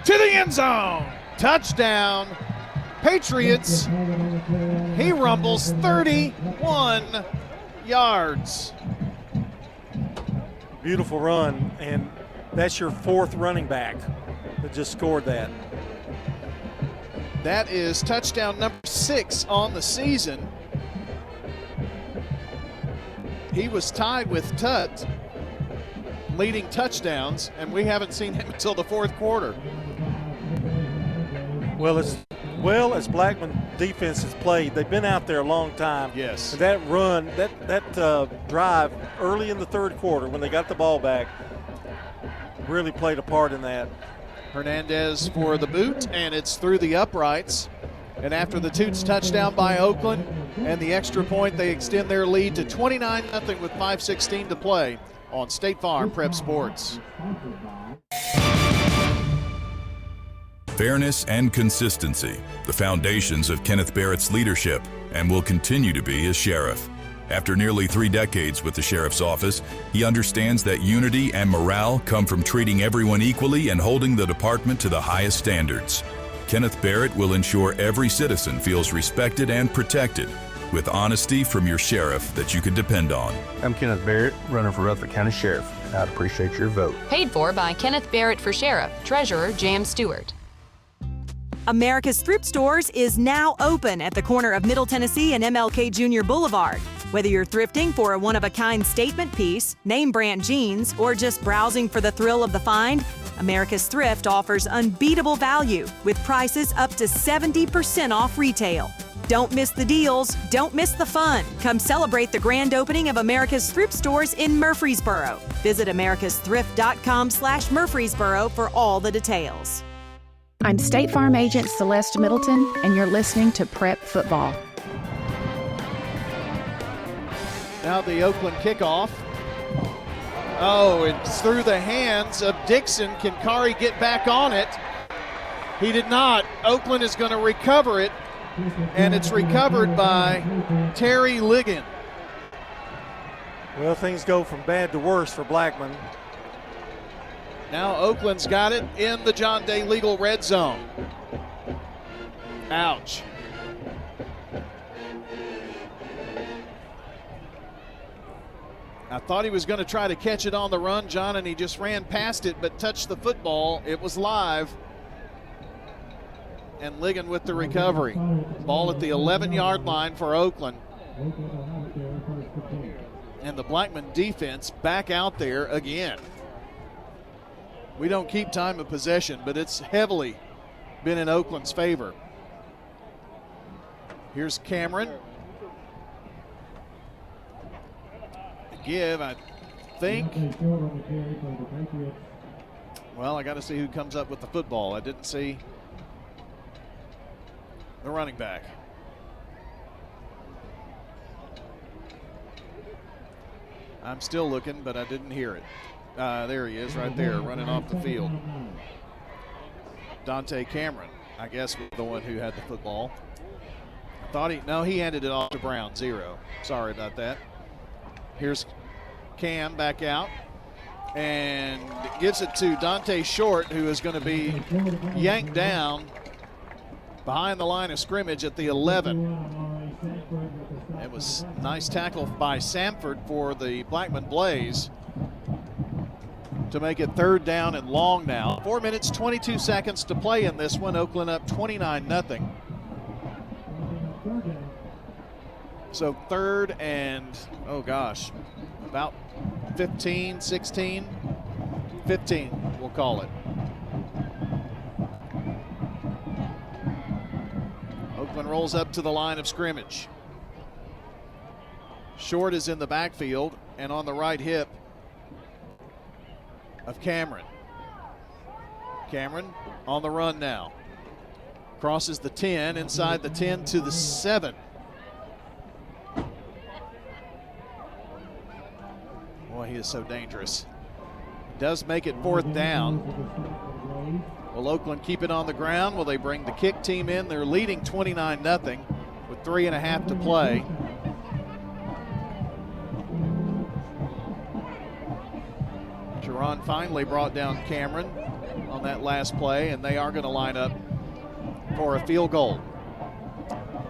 to the end zone. Touchdown, Patriots. He rumbles 31 yards. Beautiful run, and that's your fourth running back that just scored that. That is touchdown number 6 on the season. He was tied with Tutt, leading touchdowns, and we haven't seen him until the fourth quarter. Well, as Blackman defense has played, they've been out there a long time. Yes. And that run, that drive early in the third quarter when they got the ball back really played a part in that. Hernandez for the boot, and it's through the uprights. And after the Toots touchdown by Oakland and the extra point, they extend their lead to 29-0 with 5:16 to play on State Farm Prep Sports. Fairness and consistency, the foundations of Kenneth Barrett's leadership, and will continue to be as sheriff. After nearly 3 decades with the sheriff's office, he understands that unity and morale come from treating everyone equally and holding the department to the highest standards. Kenneth Barrett will ensure every citizen feels respected and protected, with honesty from your sheriff that you can depend on. I'm Kenneth Barrett, running for Rutherford County Sheriff. I'd appreciate your vote. Paid for by Kenneth Barrett for Sheriff, Treasurer Jan Stewart. America's Thrift Stores is now open at the corner of Middle Tennessee and MLK Jr. Boulevard. Whether you're thrifting for a one-of-a-kind statement piece, name brand jeans, or just browsing for the thrill of the find, America's Thrift offers unbeatable value with prices up to 70% off retail. Don't miss the deals, don't miss the fun. Come celebrate the grand opening of America's Thrift Stores in Murfreesboro. Visit americasthrift.com/Murfreesboro for all the details. I'm State Farm Agent Celeste Middleton, and you're listening to Prep Football. Now the Oakland kickoff. Oh, it's through the hands of Dixon. Can Kari get back on it? He did not. Oakland is going to recover it, and it's recovered by Terry Ligon. Well, things go from bad to worse for Blackman. Now Oakland's got it in the John Day legal red zone. Ouch. I thought he was going to try to catch it on the run, John, and he just ran past it but touched the football. It was live. And Ligon with the recovery. Ball at the 11-yard line for Oakland. And the Blackman defense back out there again. We don't keep time of possession, but it's heavily been in Oakland's favor. Here's Cameron. Give, I think. Well, I got to see who comes up with the football. I didn't see the running back. I'm still looking, but I didn't hear it. There he is right there running off the field. Dante Cameron, I guess, was the one who had the football. I thought he handed it off to Brown, 0. Sorry about that. Here's Cam back out and gives it to Dante Short, who is going to be yanked down behind the line of scrimmage at the 11. It was a nice tackle by Samford for the Blackman Blaze to make it 3rd down and long now. 4 minutes, 22 seconds to play in this one. Oakland up 29-0. So 3rd and, oh gosh, about 15, 16, 15, we'll call it. Oakland rolls up to the line of scrimmage. Short is in the backfield and on the right hip of Cameron. Cameron on the run now. Crosses the 10, inside the 10 to the 7. Boy, he is so dangerous. Does make it 4th down. Will Oakland keep it on the ground? Will they bring the kick team in? They're leading 29-0 with 3.5 to play. Jerron finally brought down Cameron on that last play, and they are going to line up for a field goal.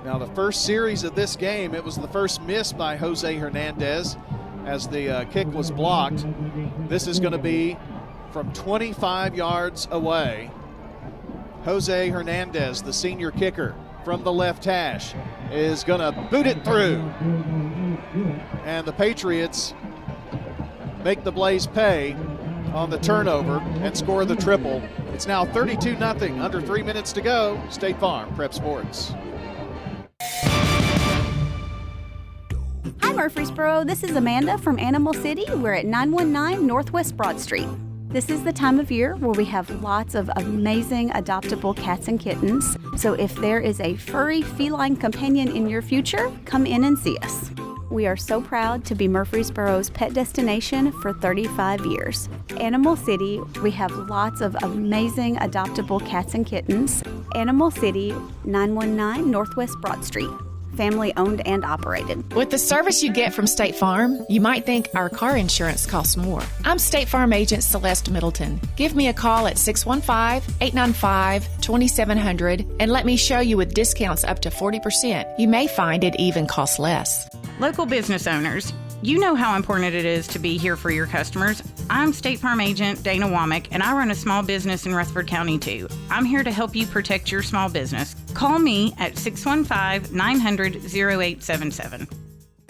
Now, the first series of this game, it was the first miss by Jose Hernandez as the kick was blocked. This is going to be from 25 yards away. Jose Hernandez, the senior kicker from the left hash, is going to boot it through. And the Patriots make the Blaze pay on the turnover and score the triple. It's now 32-0, under 3 minutes to go. State Farm Prep Sports. Hi Murfreesboro, this is Amanda from Animal City. We're at 919 Northwest Broad Street. This is the time of year where we have lots of amazing adoptable cats and kittens. So if there is a furry feline companion in your future, come in and see us. We are so proud to be Murfreesboro's pet destination for 35 years. Animal City, we have lots of amazing adoptable cats and kittens. Animal City, 919 Northwest Broad Street. Family owned and operated. With the service you get from State Farm, you might think our car insurance costs more. I'm State Farm agent Celeste Middleton. Give me a call at 615-895-2700 and let me show you with discounts up to 40%. You may find it even costs less. Local business owners, you know how important it is to be here for your customers. I'm State Farm agent Dana Womack, and I run a small business in Rutherford County too. I'm here to help you protect your small business. Call me at 615-900-0877.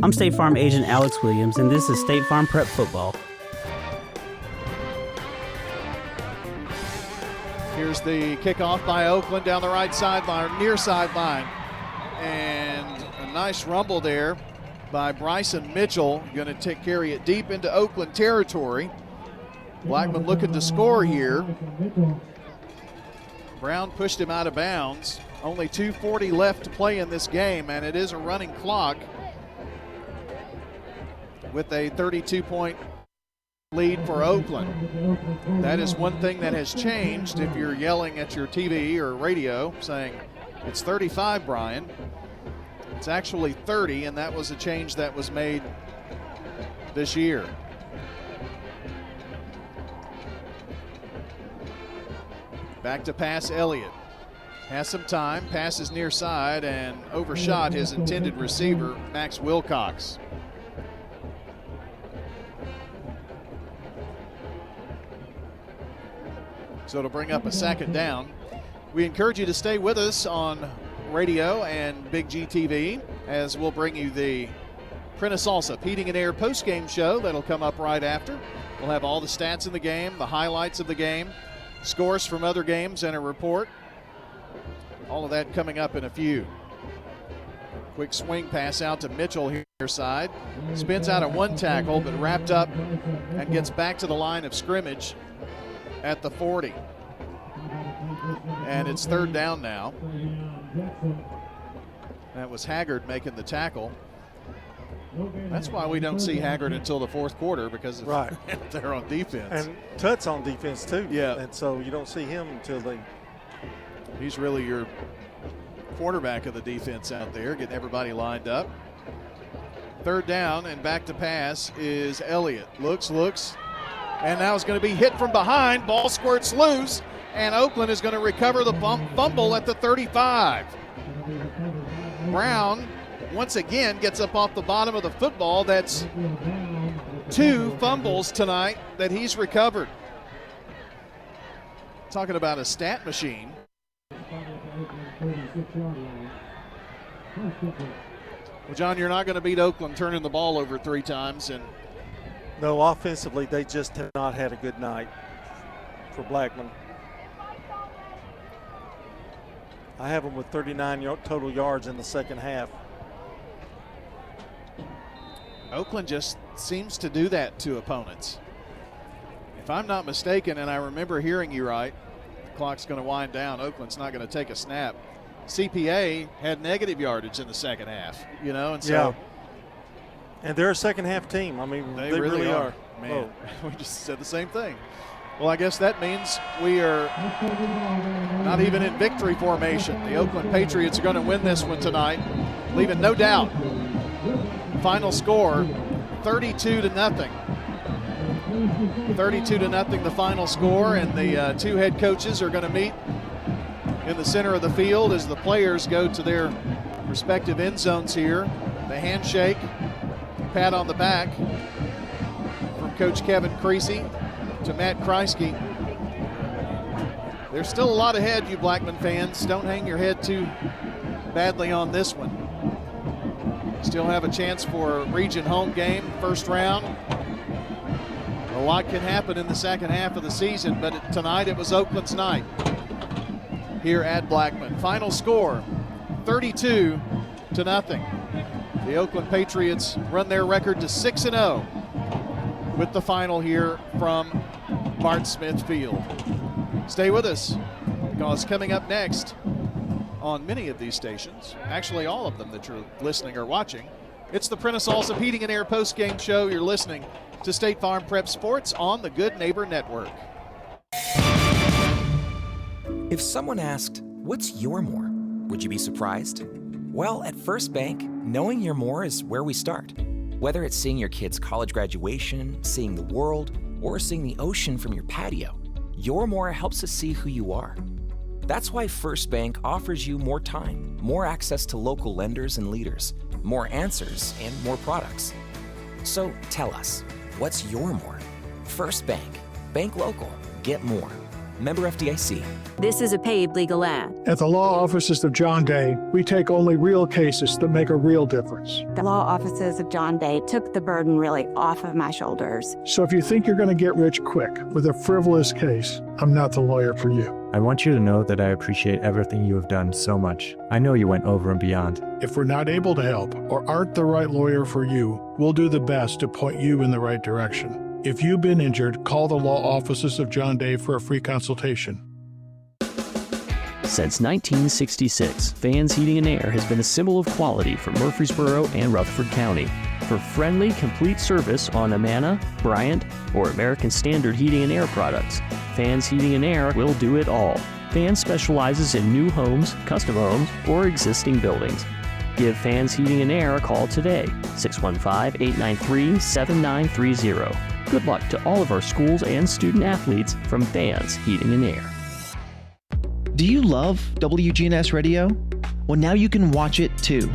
I'm State Farm agent Alex Williams, and this is State Farm Prep Football. Here's the kickoff by Oakland down the right sideline, near sideline. And a nice rumble there by Bryson Mitchell, going to carry it deep into Oakland territory. Blackman looking to score here. Brown pushed him out of bounds. Only 2:40 left to play in this game, and it is a running clock with a 32-point lead for Oakland. That is one thing that has changed if you're yelling at your TV or radio saying, it's 35, Brian. It's actually 30, and that was a change that was made this year. Back to pass Elliott. Has some time, passes near side, and overshot his intended receiver, Max Wilcox. So it'll bring up a second down. We encourage you to stay with us on radio and Big G TV as we'll bring you the Prentice Salsa Heating and Air post-game show that'll come up right after. We'll have all the stats in the game, the highlights of the game, scores from other games, and a report. All of that coming up in a few. Quick swing pass out to Mitchell here side. Spins out of one tackle, but wrapped up and gets back to the line of scrimmage at the 40. And it's third down now. That was Haggard making the tackle. That's why we don't see Haggard until the fourth quarter, because they're on defense. And Tutt's on defense too. Yeah. And so you don't see him until they. He's really your quarterback of the defense out there, getting everybody lined up. Third down and back to pass is Elliott. Looks, and now it's going to be hit from behind. Ball squirts loose, and Oakland is going to recover the fumble at the 35. Brown once again gets up off the bottom of the football. That's 2 fumbles tonight that he's recovered. Talking about a stat machine. Well, John, you're not going to beat Oakland turning the ball over 3 times. And no, offensively, they just have not had a good night for Blackman. I have them with 39 total yards in the second half. Oakland just seems to do that to opponents. If I'm not mistaken, and I remember hearing you right, the clock's going to wind down. Oakland's not going to take a snap. CPA had negative yardage in the second half, and so. Yeah. And they're a second half team. I mean, they really are. Man, we just said the same thing. Well, I guess that means we are not even in victory formation. The Oakland Patriots are going to win this one tonight, leaving no doubt. Final score, 32-0. 32-0 the final score, and the 2 head coaches are going to meet in the center of the field as the players go to their respective end zones here. The handshake, pat on the back from Coach Kevin Creasy to Matt Kreisky. There's still a lot ahead, you Blackman fans. Don't hang your head too badly on this one. Still have a chance for a region home game, first round. A lot can happen in the second half of the season, but tonight it was Oakland's night here at Blackman. Final score, 32-0. The Oakland Patriots run their record to 6-0 with the final here from Mart Smith Field. Stay with us, because coming up next on many of these stations, actually all of them that you're listening or watching, it's the Prentice Allsup Heating and Air post-game show. You're listening to State Farm Prep Sports on the Good Neighbor Network. If someone asked, what's your more? Would you be surprised? Well, at First Bank, knowing your more is where we start. Whether it's seeing your kid's college graduation, seeing the world, or seeing the ocean from your patio, your more helps us see who you are. That's why First Bank offers you more time, more access to local lenders and leaders, more answers, and more products. So tell us, what's your more? First Bank. Bank local. Get more. Member FDIC. This is a paid legal ad. At the law offices of John Day, we take only real cases that make a real difference. The law offices of John Day took the burden really off of my shoulders. So if you think you're going to get rich quick with a frivolous case, I'm not the lawyer for you. I want you to know that I appreciate everything you have done so much. I know you went over and beyond. If we're not able to help or aren't the right lawyer for you, we'll do the best to point you in the right direction. If you've been injured, call the law offices of John Day for a free consultation. Since 1966, Fans Heating and Air has been a symbol of quality for Murfreesboro and Rutherford County. For friendly, complete service on Amana, Bryant, or American Standard Heating and Air products, Fans Heating and Air will do it all. Fans specializes in new homes, custom homes, or existing buildings. Give Fans Heating and Air a call today, 615-893-7930. Good luck to all of our schools and student athletes from Fans Heating and Air. Do you love WGNS Radio? Well, now you can watch it too.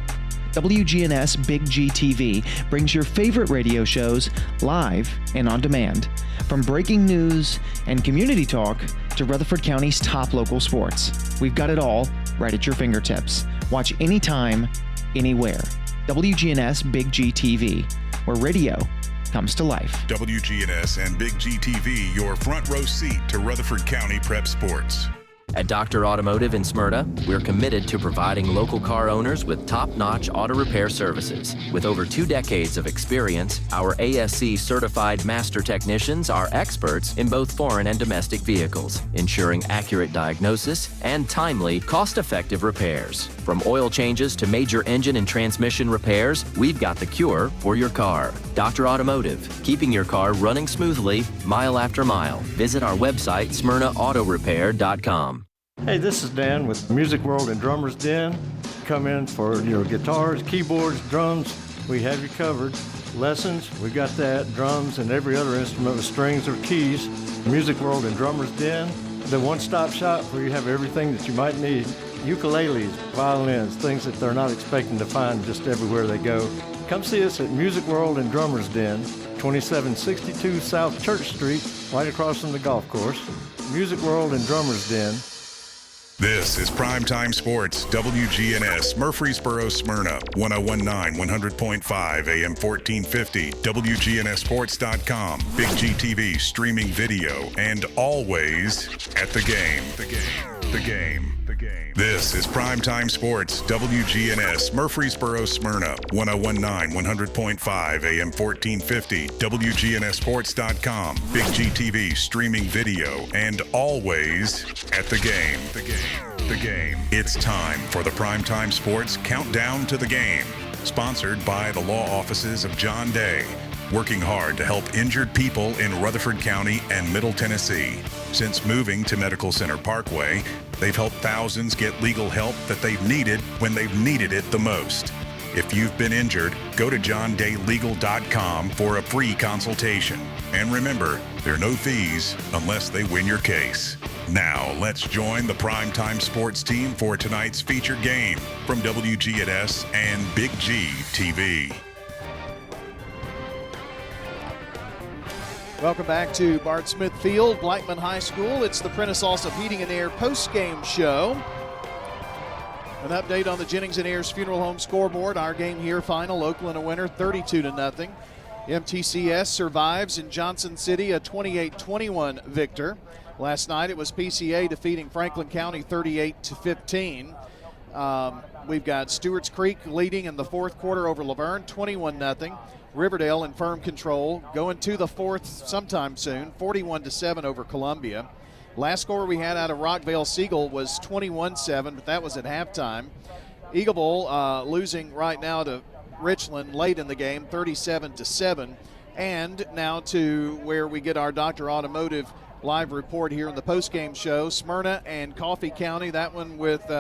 WGNS Big G TV brings your favorite radio shows live and on demand. From breaking news and community talk to Rutherford County's top local sports. We've got it all right at your fingertips. Watch anytime, anywhere. WGNS Big G TV, where radio comes to life. WGNS and Big G TV, your front row seat to Rutherford County prep sports. At Dr. Automotive in Smyrna, we're committed to providing local car owners with top-notch auto repair services. With over 2 decades of experience, our ASC certified master technicians are experts in both foreign and domestic vehicles, ensuring accurate diagnosis and timely, cost-effective repairs. From oil changes to major engine and transmission repairs, we've got the cure for your car. Dr. Automotive, keeping your car running smoothly, mile after mile. Visit our website, smyrnaautorepair.com. Hey, this is Dan with Music World and Drummers Den. Come in for your guitars, keyboards, drums. We have you covered. Lessons, we got that. Drums and every other instrument with strings or keys. Music World and Drummers Den, the one-stop shop where you have everything that you might need. Ukuleles, violins, things that they're not expecting to find just everywhere they go. Come see us at Music World and Drummers Den, 2762 South Church Street, right across from the golf course. Music World and Drummers Den. This is Primetime Sports, WGNS, Murfreesboro, Smyrna, 1019, 100.5, AM 1450, WGNSSports.com, Big G TV, streaming video, and always at the game. The game. This is Primetime Sports, WGNS, Murfreesboro, Smyrna, 1019, 100.5, AM 1450, WGNSSports.com, Big G TV, streaming video, and always at the game. The game. It's time for the Primetime Sports Countdown to the Game, sponsored by the law offices of John Day, working hard to help injured people in Rutherford County and Middle Tennessee. Since moving to Medical Center Parkway, they've helped thousands get legal help that they've needed when they've needed it the most. If you've been injured, go to johndaylegal.com for a free consultation. And remember, There are no fees unless they win your case. Now, let's join the Primetime Sports team for tonight's featured game from WGNS and Big G TV. Welcome back to Bart Smith Field, Blackman High School. It's the Prentice Allsup Heating and Air post-game show. An update on the Jennings and Ayers Funeral Home scoreboard. Our game here, final, Oakland a winner, 32-0. MTCS survives in Johnson City, a 28-21 victor. Last night it was PCA defeating Franklin County 38-15. We've got Stewart's Creek leading in the fourth quarter over Laverne, 21-0. Riverdale in firm control, going to the fourth sometime soon, 41-7 over Columbia. Last score we had out of Rockvale Siegel was 21-7, but that was at halftime. Eagleville losing right now to Richland late in the game, 37-7. And now to where we get our Dr. Automotive live report here in the postgame show. Smyrna and Coffee County, that one with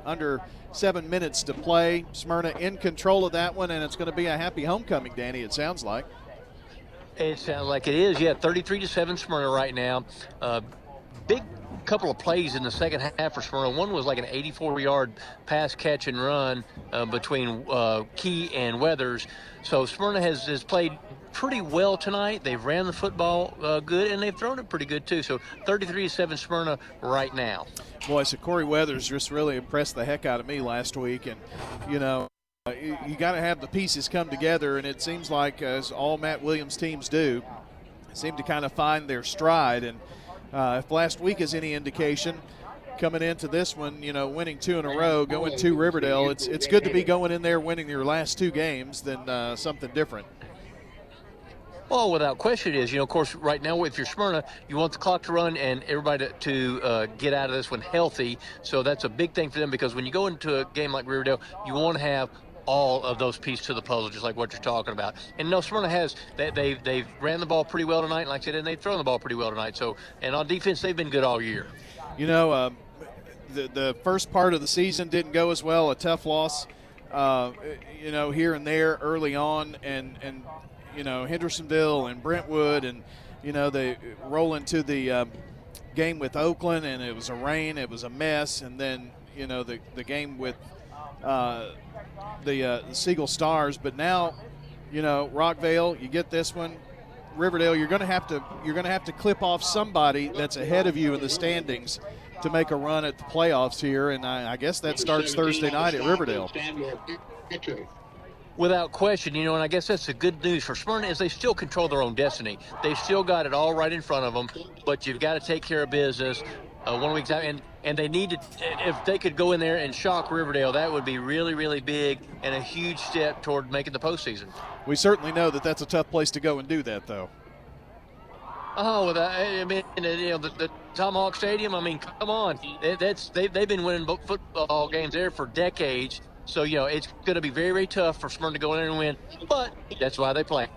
under 7 minutes to play. Smyrna in control of that one, and it's going to be a happy homecoming, Danny, it sounds like. It sounds like it is, yeah. 33-7 Smyrna right now. Big couple of plays in the second half for Smyrna. One was like an 84-yard pass, catch, and run between Key and Weathers. So Smyrna has played pretty well tonight. They've ran the football good, and they've thrown it pretty good, too. So 33-7 Smyrna right now. Boy, so Corey Weathers just really impressed the heck out of me last week. And, you know, you got to have the pieces come together, and it seems like, as all Matt Williams teams do, seem to kind of find their stride. And if last week is any indication, coming into this one, you know, winning 2 in a row, going to Riverdale, it's good to be going in there winning your last 2 games than something different. Well, without question it is. You know, of course, right now, if you're Smyrna, you want the clock to run and everybody to get out of this one healthy. So that's a big thing for them, because when you go into a game like Riverdale, you want to have all of those pieces to the puzzle, just like what you're talking about. And no, Smyrna has. They've ran the ball pretty well tonight, and like I said, and they've thrown the ball pretty well tonight. So, and on defense, they've been good all year. You know, the first part of the season didn't go as well. A tough loss, you know, here and there early on, and you know, Hendersonville and Brentwood, and you know, they roll into the game with Oakland, and it was a rain, it was a mess, and then you know the game with the Siegel Stars. But now, you know, Rockvale, you get this one. Riverdale, you're going to have to clip off somebody that's ahead of you in the standings to make a run at the playoffs here, and I guess that starts Thursday night at Riverdale. Without question, you know, and I guess that's the good news for Smyrna is they still control their own destiny. They've still got it all right in front of them, but you've got to take care of business. 1 week out, and they need to, if they could go in there and shock Riverdale, that would be really, really big and a huge step toward making the postseason. We certainly know that that's a tough place to go and do that, though. Oh, I mean, you know, the Tomahawk Stadium, I mean, come on. They've been winning football games there for decades. So, you know, it's going to be very, very tough for Smyrna to go in there and win, but that's why they play.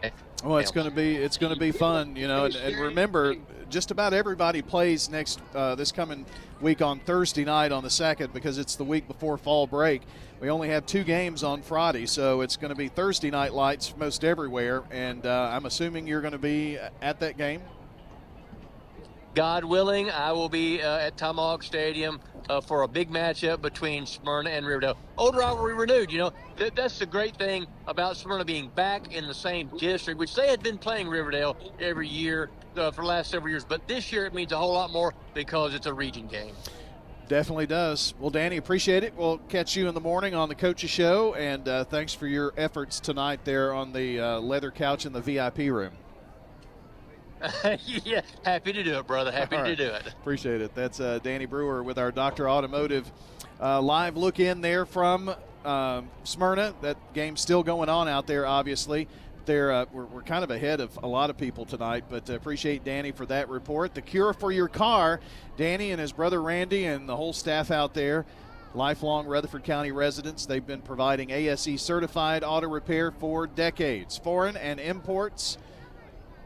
Well, it's going to be fun, you know, and remember, just about everybody plays this coming week on Thursday night on the 2nd, because it's the week before fall break. We only have 2 games on Friday, so it's going to be Thursday night lights most everywhere, and I'm assuming you're going to be at that game. God willing, I will be at Tomahawk Stadium for a big matchup between Smyrna and Riverdale. Old rivalry renewed, you know. That's the great thing about Smyrna being back in the same district, which they had been playing Riverdale every year for the last several years. But this year it means a whole lot more because it's a region game. Definitely does. Well, Danny, appreciate it. We'll catch you in the morning on the Coach's Show, and thanks for your efforts tonight there on the leather couch in the VIP room. Yeah, happy to do it, brother. Happy to do it. Appreciate it. That's Danny Brewer with our Dr. Automotive live look in there from Smyrna. That game's still going on out there, obviously. We're kind of ahead of a lot of people tonight, but appreciate Danny for that report. The cure for your car, Danny and his brother Randy and the whole staff out there, lifelong Rutherford County residents. They've been providing ASE certified auto repair for decades. Foreign imports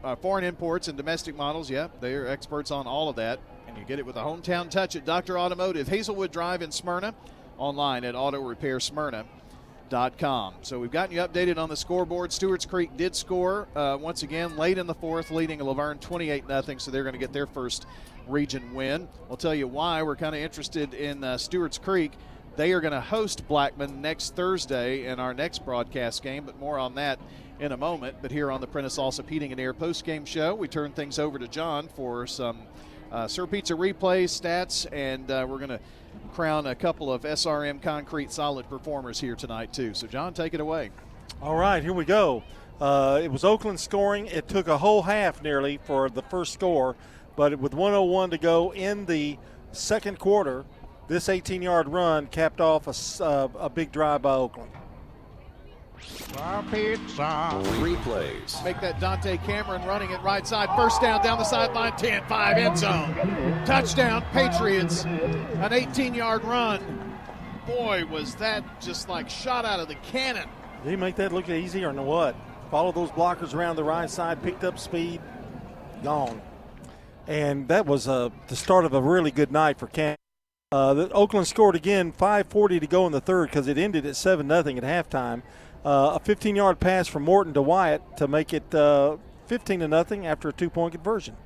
and domestic models, yeah, they're experts on all of that. And you get it with a hometown touch at Dr. Automotive, Hazelwood Drive in Smyrna. Online at autorepairsmyrna.com. sportsmedicine.com. So we've gotten you updated on the scoreboard. Stewart's Creek did score once again late in the fourth, leading Laverne 28-0, so they're going to get their first region win. We'll tell you why we're kind of interested in Stewart's Creek. They are going to host Blackman next Thursday in our next broadcast game, but more on that in a moment. But here on the Prentice Allsup Heating and Air postgame show, we turn things over to John for some Sir Pizza replays, stats, and we're going to crown a couple of SRM Concrete Solid performers here tonight too. So John, take it away. All right, here we go. It was Oakland scoring. It took a whole half nearly for the first score, but with 1:01 to go in the second quarter, this 18-yard run capped off a big drive by Oakland. Replays. Make that Dante Cameron running it right side. First down the sideline, 10-5 end zone. Touchdown, Patriots. An 18-yard run. Boy, was that just like shot out of the cannon. Did he make that look easy or what? Follow those blockers around the right side, picked up speed, gone. And that was the start of a really good night for Cam. Oakland scored again, 5:40 to go in the third because it ended at 7-0 at halftime. A 15-yard pass from Morton to Wyatt to make it 15-0 after a 2-point conversion.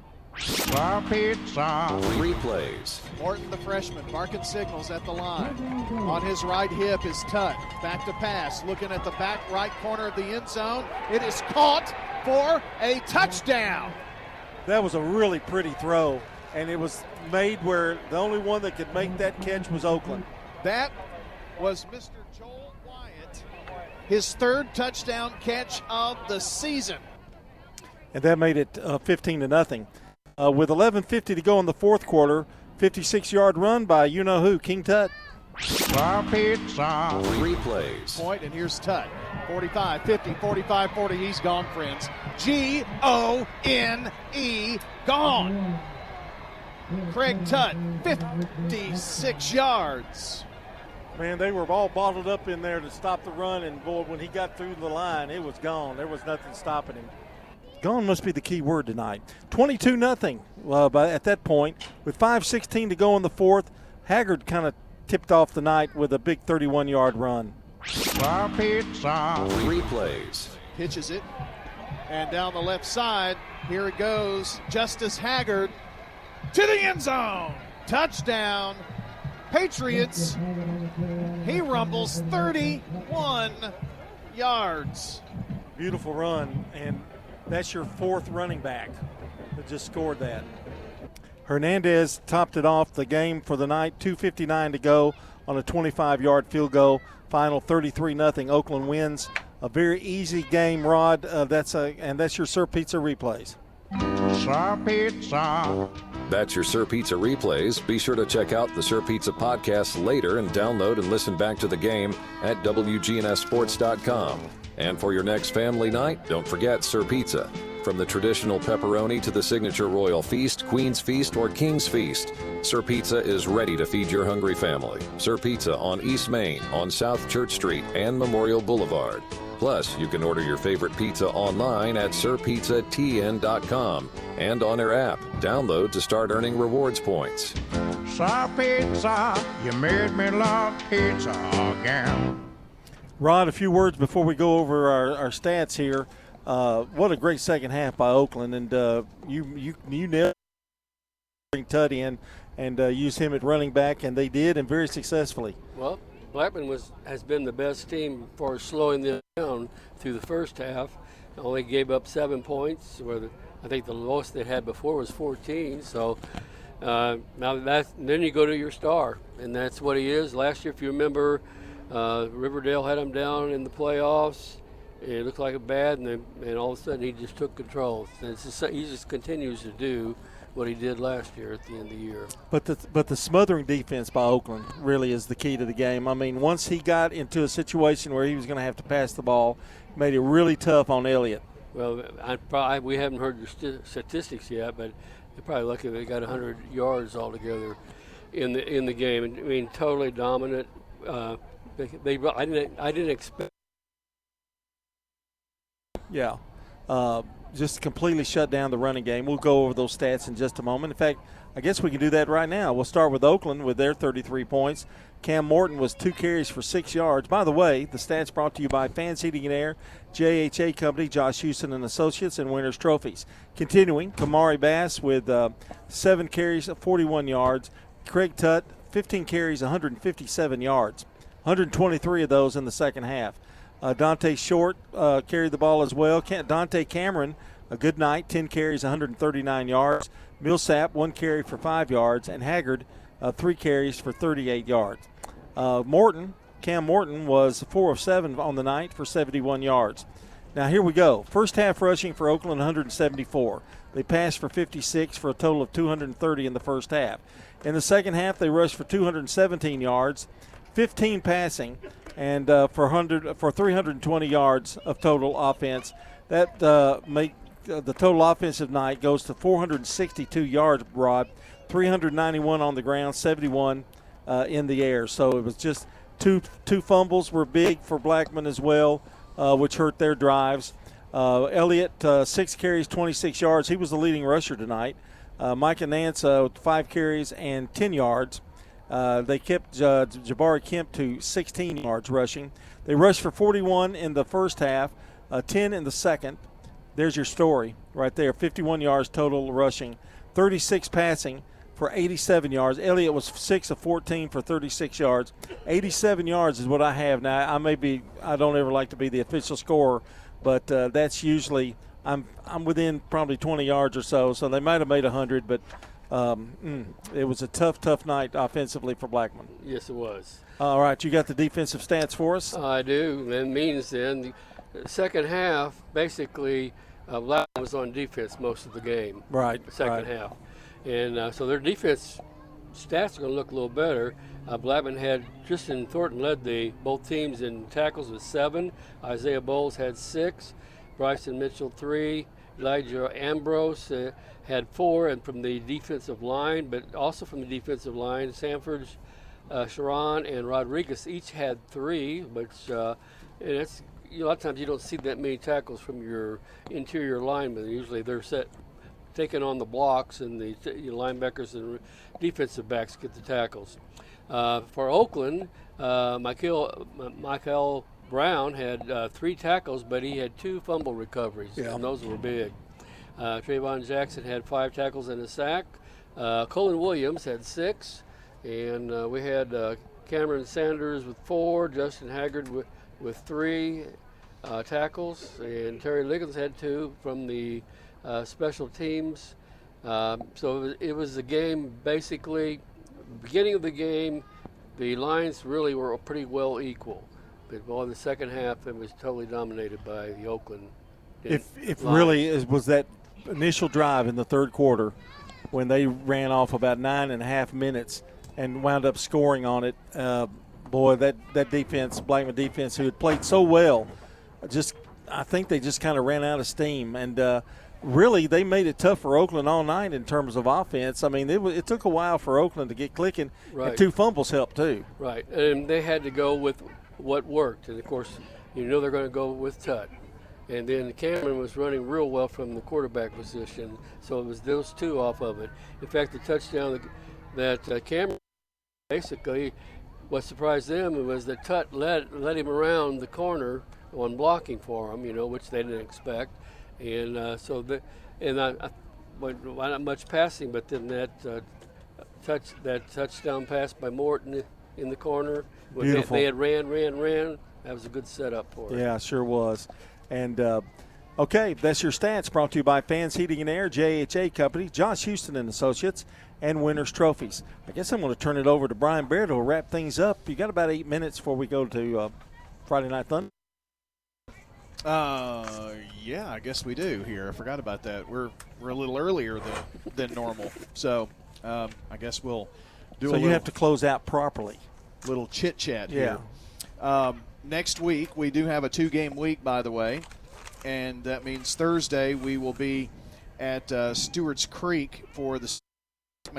Replays. Morton, the freshman, marking signals at the line. On his right hip is Tutt. Back to pass, looking at the back right corner of the end zone. It is caught for a touchdown. That was a really pretty throw, and it was made where the only one that could make that catch was Oakland. That was Mr. Joel Wyatt, his third touchdown catch of the season. And that made it 15-0. With 11:50 to go in the fourth quarter, 56-yard run by you-know-who, King Tut. Replays. Point, and here's Tut. 45, 50, 45, 40. He's gone, friends. G-O-N-E, gone. Craig Tut, 56 yards. Man, they were all bottled up in there to stop the run, and boy, when he got through the line, it was gone. There was nothing stopping him. Gone must be the key word tonight. 22-0 at that point. With 5:16 to go in the fourth, Haggard kind of tipped off the night with a big 31-yard run. Replays. Pitches it, and down the left side, here it goes. Justice Haggard to the end zone. Touchdown, Patriots. He rumbles 31 yards. Beautiful run, and that's your fourth running back that just scored that. Hernandez topped it off the game for the night. 2:59 to go on a 25-yard field goal. Final 33-0. Oakland wins. A very easy game, Rod. That's your Sir Pizza replays. Sir Pizza. That's your Sir Pizza replays. Be sure to check out the Sir Pizza podcast later and download and listen back to the game at WGNSSports.com. And for your next family night, don't forget Sir Pizza. From the traditional pepperoni to the signature royal feast, Queen's Feast, or King's Feast, Sir Pizza is ready to feed your hungry family. Sir Pizza on East Main, on South Church Street, and Memorial Boulevard. Plus, you can order your favorite pizza online at SirPizzaTN.com and on their app. Download to start earning rewards points. Sir Pizza, you made me love pizza again. Rod, a few words before we go over our stats here. What a great second half by Oakland, and you nailed bring Tut in and use him at running back, and they did, and very successfully. Well, Blackman has been the best team for slowing them down through the first half. Only gave up 7 points, where I think the lowest they had before was 14. So now then you go to your star, and that's what he is. Last year, if you remember, Riverdale had him down in the playoffs. It looked like it bad, and all of a sudden he just took control. And he just continues to do what he did last year at the end of the year. But the smothering defense by Oakland really is the key to the game. I mean, once he got into a situation where he was going to have to pass the ball, made it really tough on Elliott. Well, we haven't heard the statistics yet, but they're probably lucky they got 100 yards altogether in the game. I mean, totally dominant. I didn't expect. Yeah. Just completely shut down the running game. We'll go over those stats in just a moment. In fact, I guess we can do that right now. We'll start with Oakland with their 33 points. Cam Morton was 2 carries for 6 yards. By the way, the stats brought to you by Fans Heating and Air, JHA Company, Josh Houston and Associates, and Winners Trophies. Continuing, Kamari Bass with 7 carries, 41 yards. Craig Tutt, 15 carries, 157 yards. 123 of those in the second half. Dante Short carried the ball as well. Dante Cameron, a good night, 10 carries, 139 yards. Millsap, 1 carry for 5 yards. And Haggard, 3 carries for 38 yards. Cam Morton was 4 of 7 on the night for 71 yards. Now here we go. First half rushing for Oakland, 174. They passed for 56 for a total of 230 in the first half. In the second half, they rushed for 217 yards, 15 passing, and for 320 yards of total offense. That the total offensive night goes to 462 yards, Rod, 391 on the ground, 71 in the air. So it was just two fumbles were big for Blackman as well, which hurt their drives. Elliott, 6 carries, 26 yards. He was the leading rusher tonight. Micah Nance, 5 carries and 10 yards. They kept Jabari Kemp to 16 yards rushing. They rushed for 41 in the first half, 10 in the second. There's your story right there. 51 yards total rushing, 36 passing for 87 yards. Elliott was 6 of 14 for 36 yards. 87 yards is what I have now. I don't ever like to be the official scorer, but that's usually I'm within probably 20 yards or so. So they might have made 100, but it was a tough night offensively for Blackman. Yes, it was. All right, you got the defensive stats for us? I do. That means then the second half, basically, Blackman was on defense most of the game. Right. Second half. And so their defense stats are going to look a little better. Blackman had, Tristan Thornton led both teams in tackles with 7. Isaiah Bowles had 6. Bryson Mitchell 3. Elijah Ambrose had 4, and from the defensive line, but also from the defensive line, Sanford, Sharon, and Rodriguez each had 3, which and it's, a lot of times you don't see that many tackles from your interior linemen. Usually they're taking on the blocks, and the linebackers and defensive backs get the tackles. For Oakland, Michael Brown had 3 tackles, but he had 2 fumble recoveries, and those were big. Trayvon Jackson had 5 tackles and a sack. Colin Williams had 6, and we had Cameron Sanders with 4, Justin Haggard with 3 tackles, and Terry Liggins had 2 from the special teams. So it was a game, basically, beginning of the game, the lines really were pretty well equal. But in the second half, it was totally dominated by the Oakland. If really was that initial drive in the third quarter when they ran off about 9.5 minutes and wound up scoring on it, that defense, Blackman defense, who had played so well, I think they just kind of ran out of steam. And really, they made it tough for Oakland all night in terms of offense. I mean, it took a while for Oakland to get clicking, right. And 2 fumbles helped too. Right, and they had to go with what worked. And, of course, they're going to go with Tutt. And then Cameron was running real well from the quarterback position, so it was those 2 off of it. In fact, the touchdown that Cameron, basically, what surprised them was that Tutt led him around the corner on blocking for him, which they didn't expect. And not much passing, but then that touchdown pass by Morton in the corner. Beautiful. They had ran. That was a good setup for it. Yeah, sure was. And, okay, that's your stats brought to you by Fans Heating and Air, JHA Company, Josh Houston and Associates, and Winners Trophies. I guess I'm going to turn it over to Brian Baird who will wrap things up. You got about 8 minutes before we go to Friday Night Thunder. Yeah, I guess we do here. I forgot about that. We're a little earlier than normal. So I guess we'll do so you have to close out properly. Little chit-chat here. Next week, we do have a 2-game week, by the way, and that means Thursday we will be at Stewart's Creek for the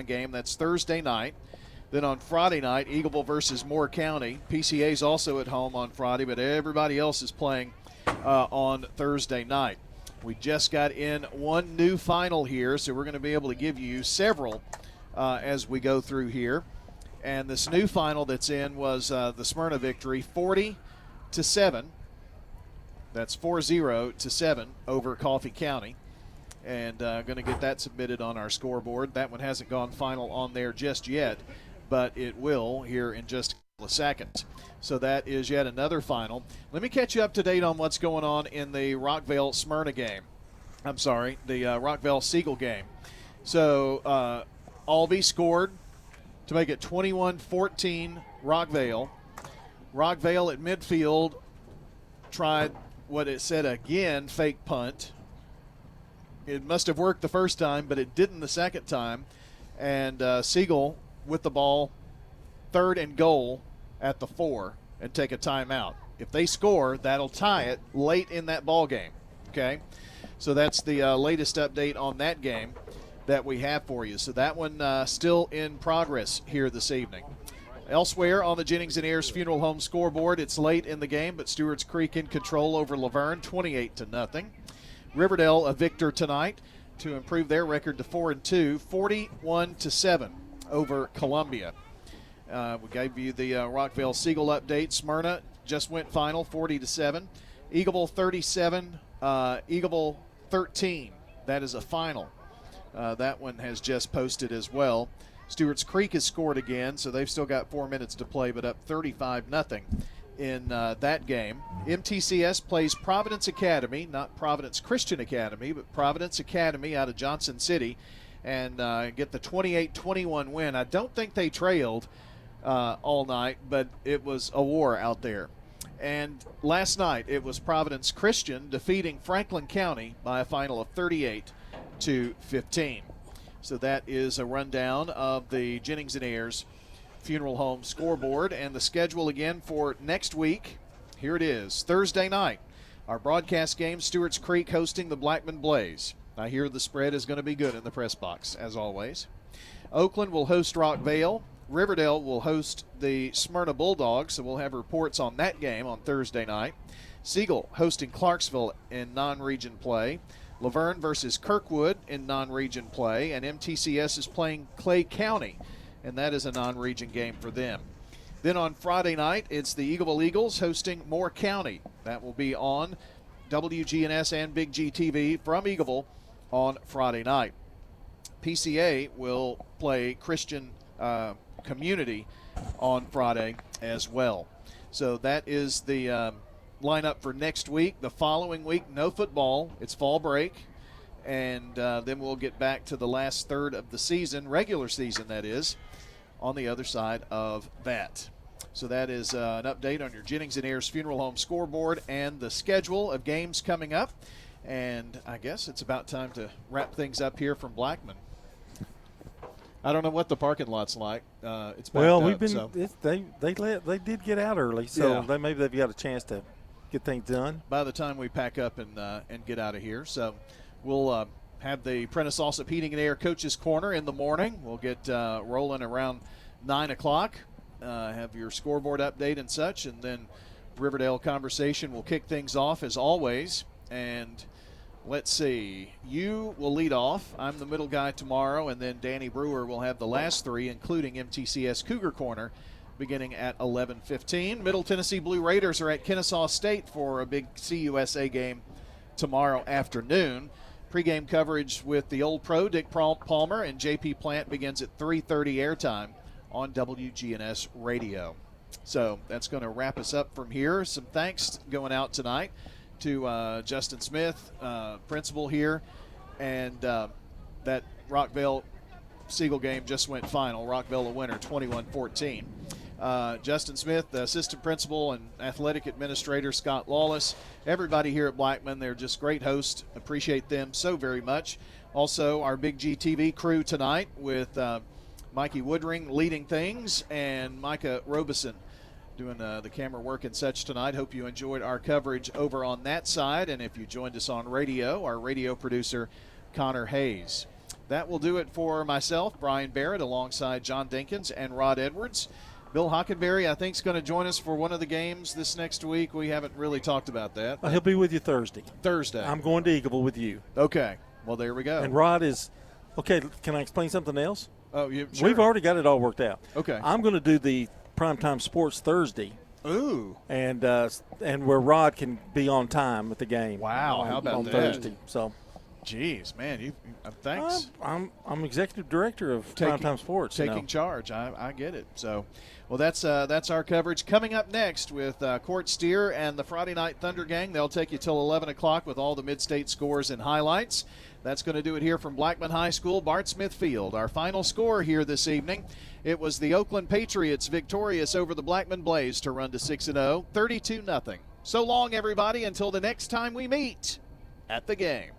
game. That's Thursday night. Then on Friday night, Eagleville versus Moore County. PCA's also at home on Friday, but everybody else is playing on Thursday night. We just got in one new final here, so we're going to be able to give you several as we go through here. And this new final that's in was the Smyrna victory, 40-7. That's 40-7 over Coffee County. And going to get that submitted on our scoreboard. That one hasn't gone final on there just yet, but it will here in just a couple of seconds. So that is yet another final. Let me catch you up to date on what's going on in the Rockvale-Smyrna game. I'm sorry, the Rockvale-Siegel game. So Albee scored to make it 21-14 Rockvale. Rockvale at midfield tried what it said again, fake punt. It must have worked the first time, but it didn't the second time. And Siegel with the ball, 3rd and goal at the 4, and take a timeout. If they score, that'll tie it late in that ball game. Okay? So that's the latest update on that game that we have for you. So that one still in progress here this evening. Elsewhere on the Jennings and Ayers Funeral Home scoreboard, it's late in the game, but Stewart's Creek in control over Laverne, 28-0. Riverdale a victor tonight to improve their record to 4-2, 41-7 over Columbia. We gave you the Rockvale-Siegel update. Smyrna just went final, 40-7. Eagleville 37, Eagleville 13. That is a final. That one has just posted as well. Stewart's Creek has scored again, so they've still got 4 minutes to play, but up 35-0 in that game. MTCS plays Providence Academy, not Providence Christian Academy, but Providence Academy out of Johnson City, and get the 28-21 win. I don't think they trailed all night, but it was a war out there. And last night it was Providence Christian defeating Franklin County by a final of 38-15. So that is a rundown of the Jennings and Ayers Funeral Home scoreboard, and the schedule again for next week. Here it is, Thursday night. Our broadcast game, Stewart's Creek hosting the Blackman Blaze. I hear the spread is going to be good in the press box, as always. Oakland will host Rockvale. Riverdale will host the Smyrna Bulldogs, so we'll have reports on that game on Thursday night. Siegel hosting Clarksville in non-region play. Laverne versus Kirkwood in non-region play, and MTCS is playing Clay County, and that is a non-region game for them. Then on Friday night, it's the Eagleville Eagles hosting Moore County. That will be on WGNS and Big G TV from Eagleville on Friday night. PCA will play Christian Community on Friday as well. So that is the lineup for next week. The following week, no football. It's fall break. And then we'll get back to the last third of the season, regular season that is, on the other side of that. So that is an update on your Jennings and Ayers Funeral Home scoreboard and the schedule of games coming up. And I guess it's about time to wrap things up here from Blackman. I don't know what the parking lot's like. It's backed well, up, we've been so. they did get out early, so Yeah. maybe they've got a chance to get things done by the time we pack up and get out of here. So we'll have the Prentice Alsop Heating and Air Coaches Corner in the morning. We'll get rolling around 9 o'clock, have your scoreboard update and such, and then Riverdale Conversation will kick things off as always. And let's see, you will lead off. I'm the middle guy tomorrow, and then Danny Brewer will have the last three, including MTCS Cougar Corner, beginning at 11:15. Middle Tennessee Blue Raiders are at Kennesaw State for a big CUSA game tomorrow afternoon. Pre-game coverage with the Old Pro, Dick Palmer, and JP Plant begins at 3:30 airtime on WGNS Radio. So that's going to wrap us up from here. Some thanks going out tonight to Justin Smith, principal here, and that Rockvale Siegel game just went final. Rockvale a winner, 21-14. Justin Smith, the assistant principal, and athletic administrator Scott Lawless, everybody here at Blackman, they're just great hosts. Appreciate them so very much. Also, our Big G TV crew tonight with Mikey Woodring leading things and Micah Robeson doing the camera work and such tonight. Hope you enjoyed our coverage over on that side. And if you joined us on radio, our radio producer, Connor Hayes. That will do it for myself, Brian Barrett, alongside John Dinkins and Rod Edwards. Bill Hockenberry, I think, is going to join us for one of the games this next week. We haven't really talked about that. He'll be with you Thursday. Thursday. I'm going to Eagleville with you. Okay. Well, there we go. And Rod is – okay, can I explain something else? Oh, sure. We've already got it all worked out. Okay. I'm going to do the Primetime Sports Thursday. Ooh. And where Rod can be on time at the game. Wow, how about on that? Thursday. So, jeez, man, thanks. I'm executive director of Primetime Sports. Taking charge. I get it. So, well, that's our coverage. Coming up next with Court Steer and the Friday Night Thunder Gang. They'll take you till 11 o'clock with all the mid-state scores and highlights. That's going to do it here from Blackman High School, Bart Smith Field. Our final score here this evening, it was the Oakland Patriots victorious over the Blackman Blaze to run to 6-0, 32-0. So long, everybody, until the next time we meet at the game.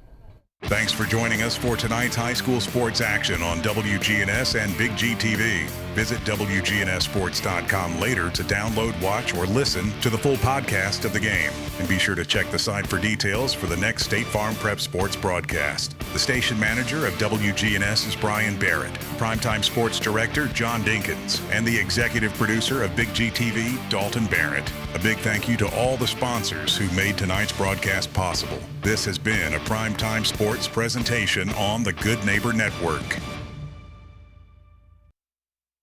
Thanks for joining us for tonight's high school sports action on WGNS and Big G TV. Visit WGNSSports.com later to download, watch, or listen to the full podcast of the game. And be sure to check the site for details for the next State Farm Prep Sports broadcast. The station manager of WGNS is Brian Barrett, Primetime Sports Director John Dinkins, and the executive producer of Big G TV, Dalton Barrett. A big thank you to all the sponsors who made tonight's broadcast possible. This has been a Primetime Sports presentation on the Good Neighbor Network.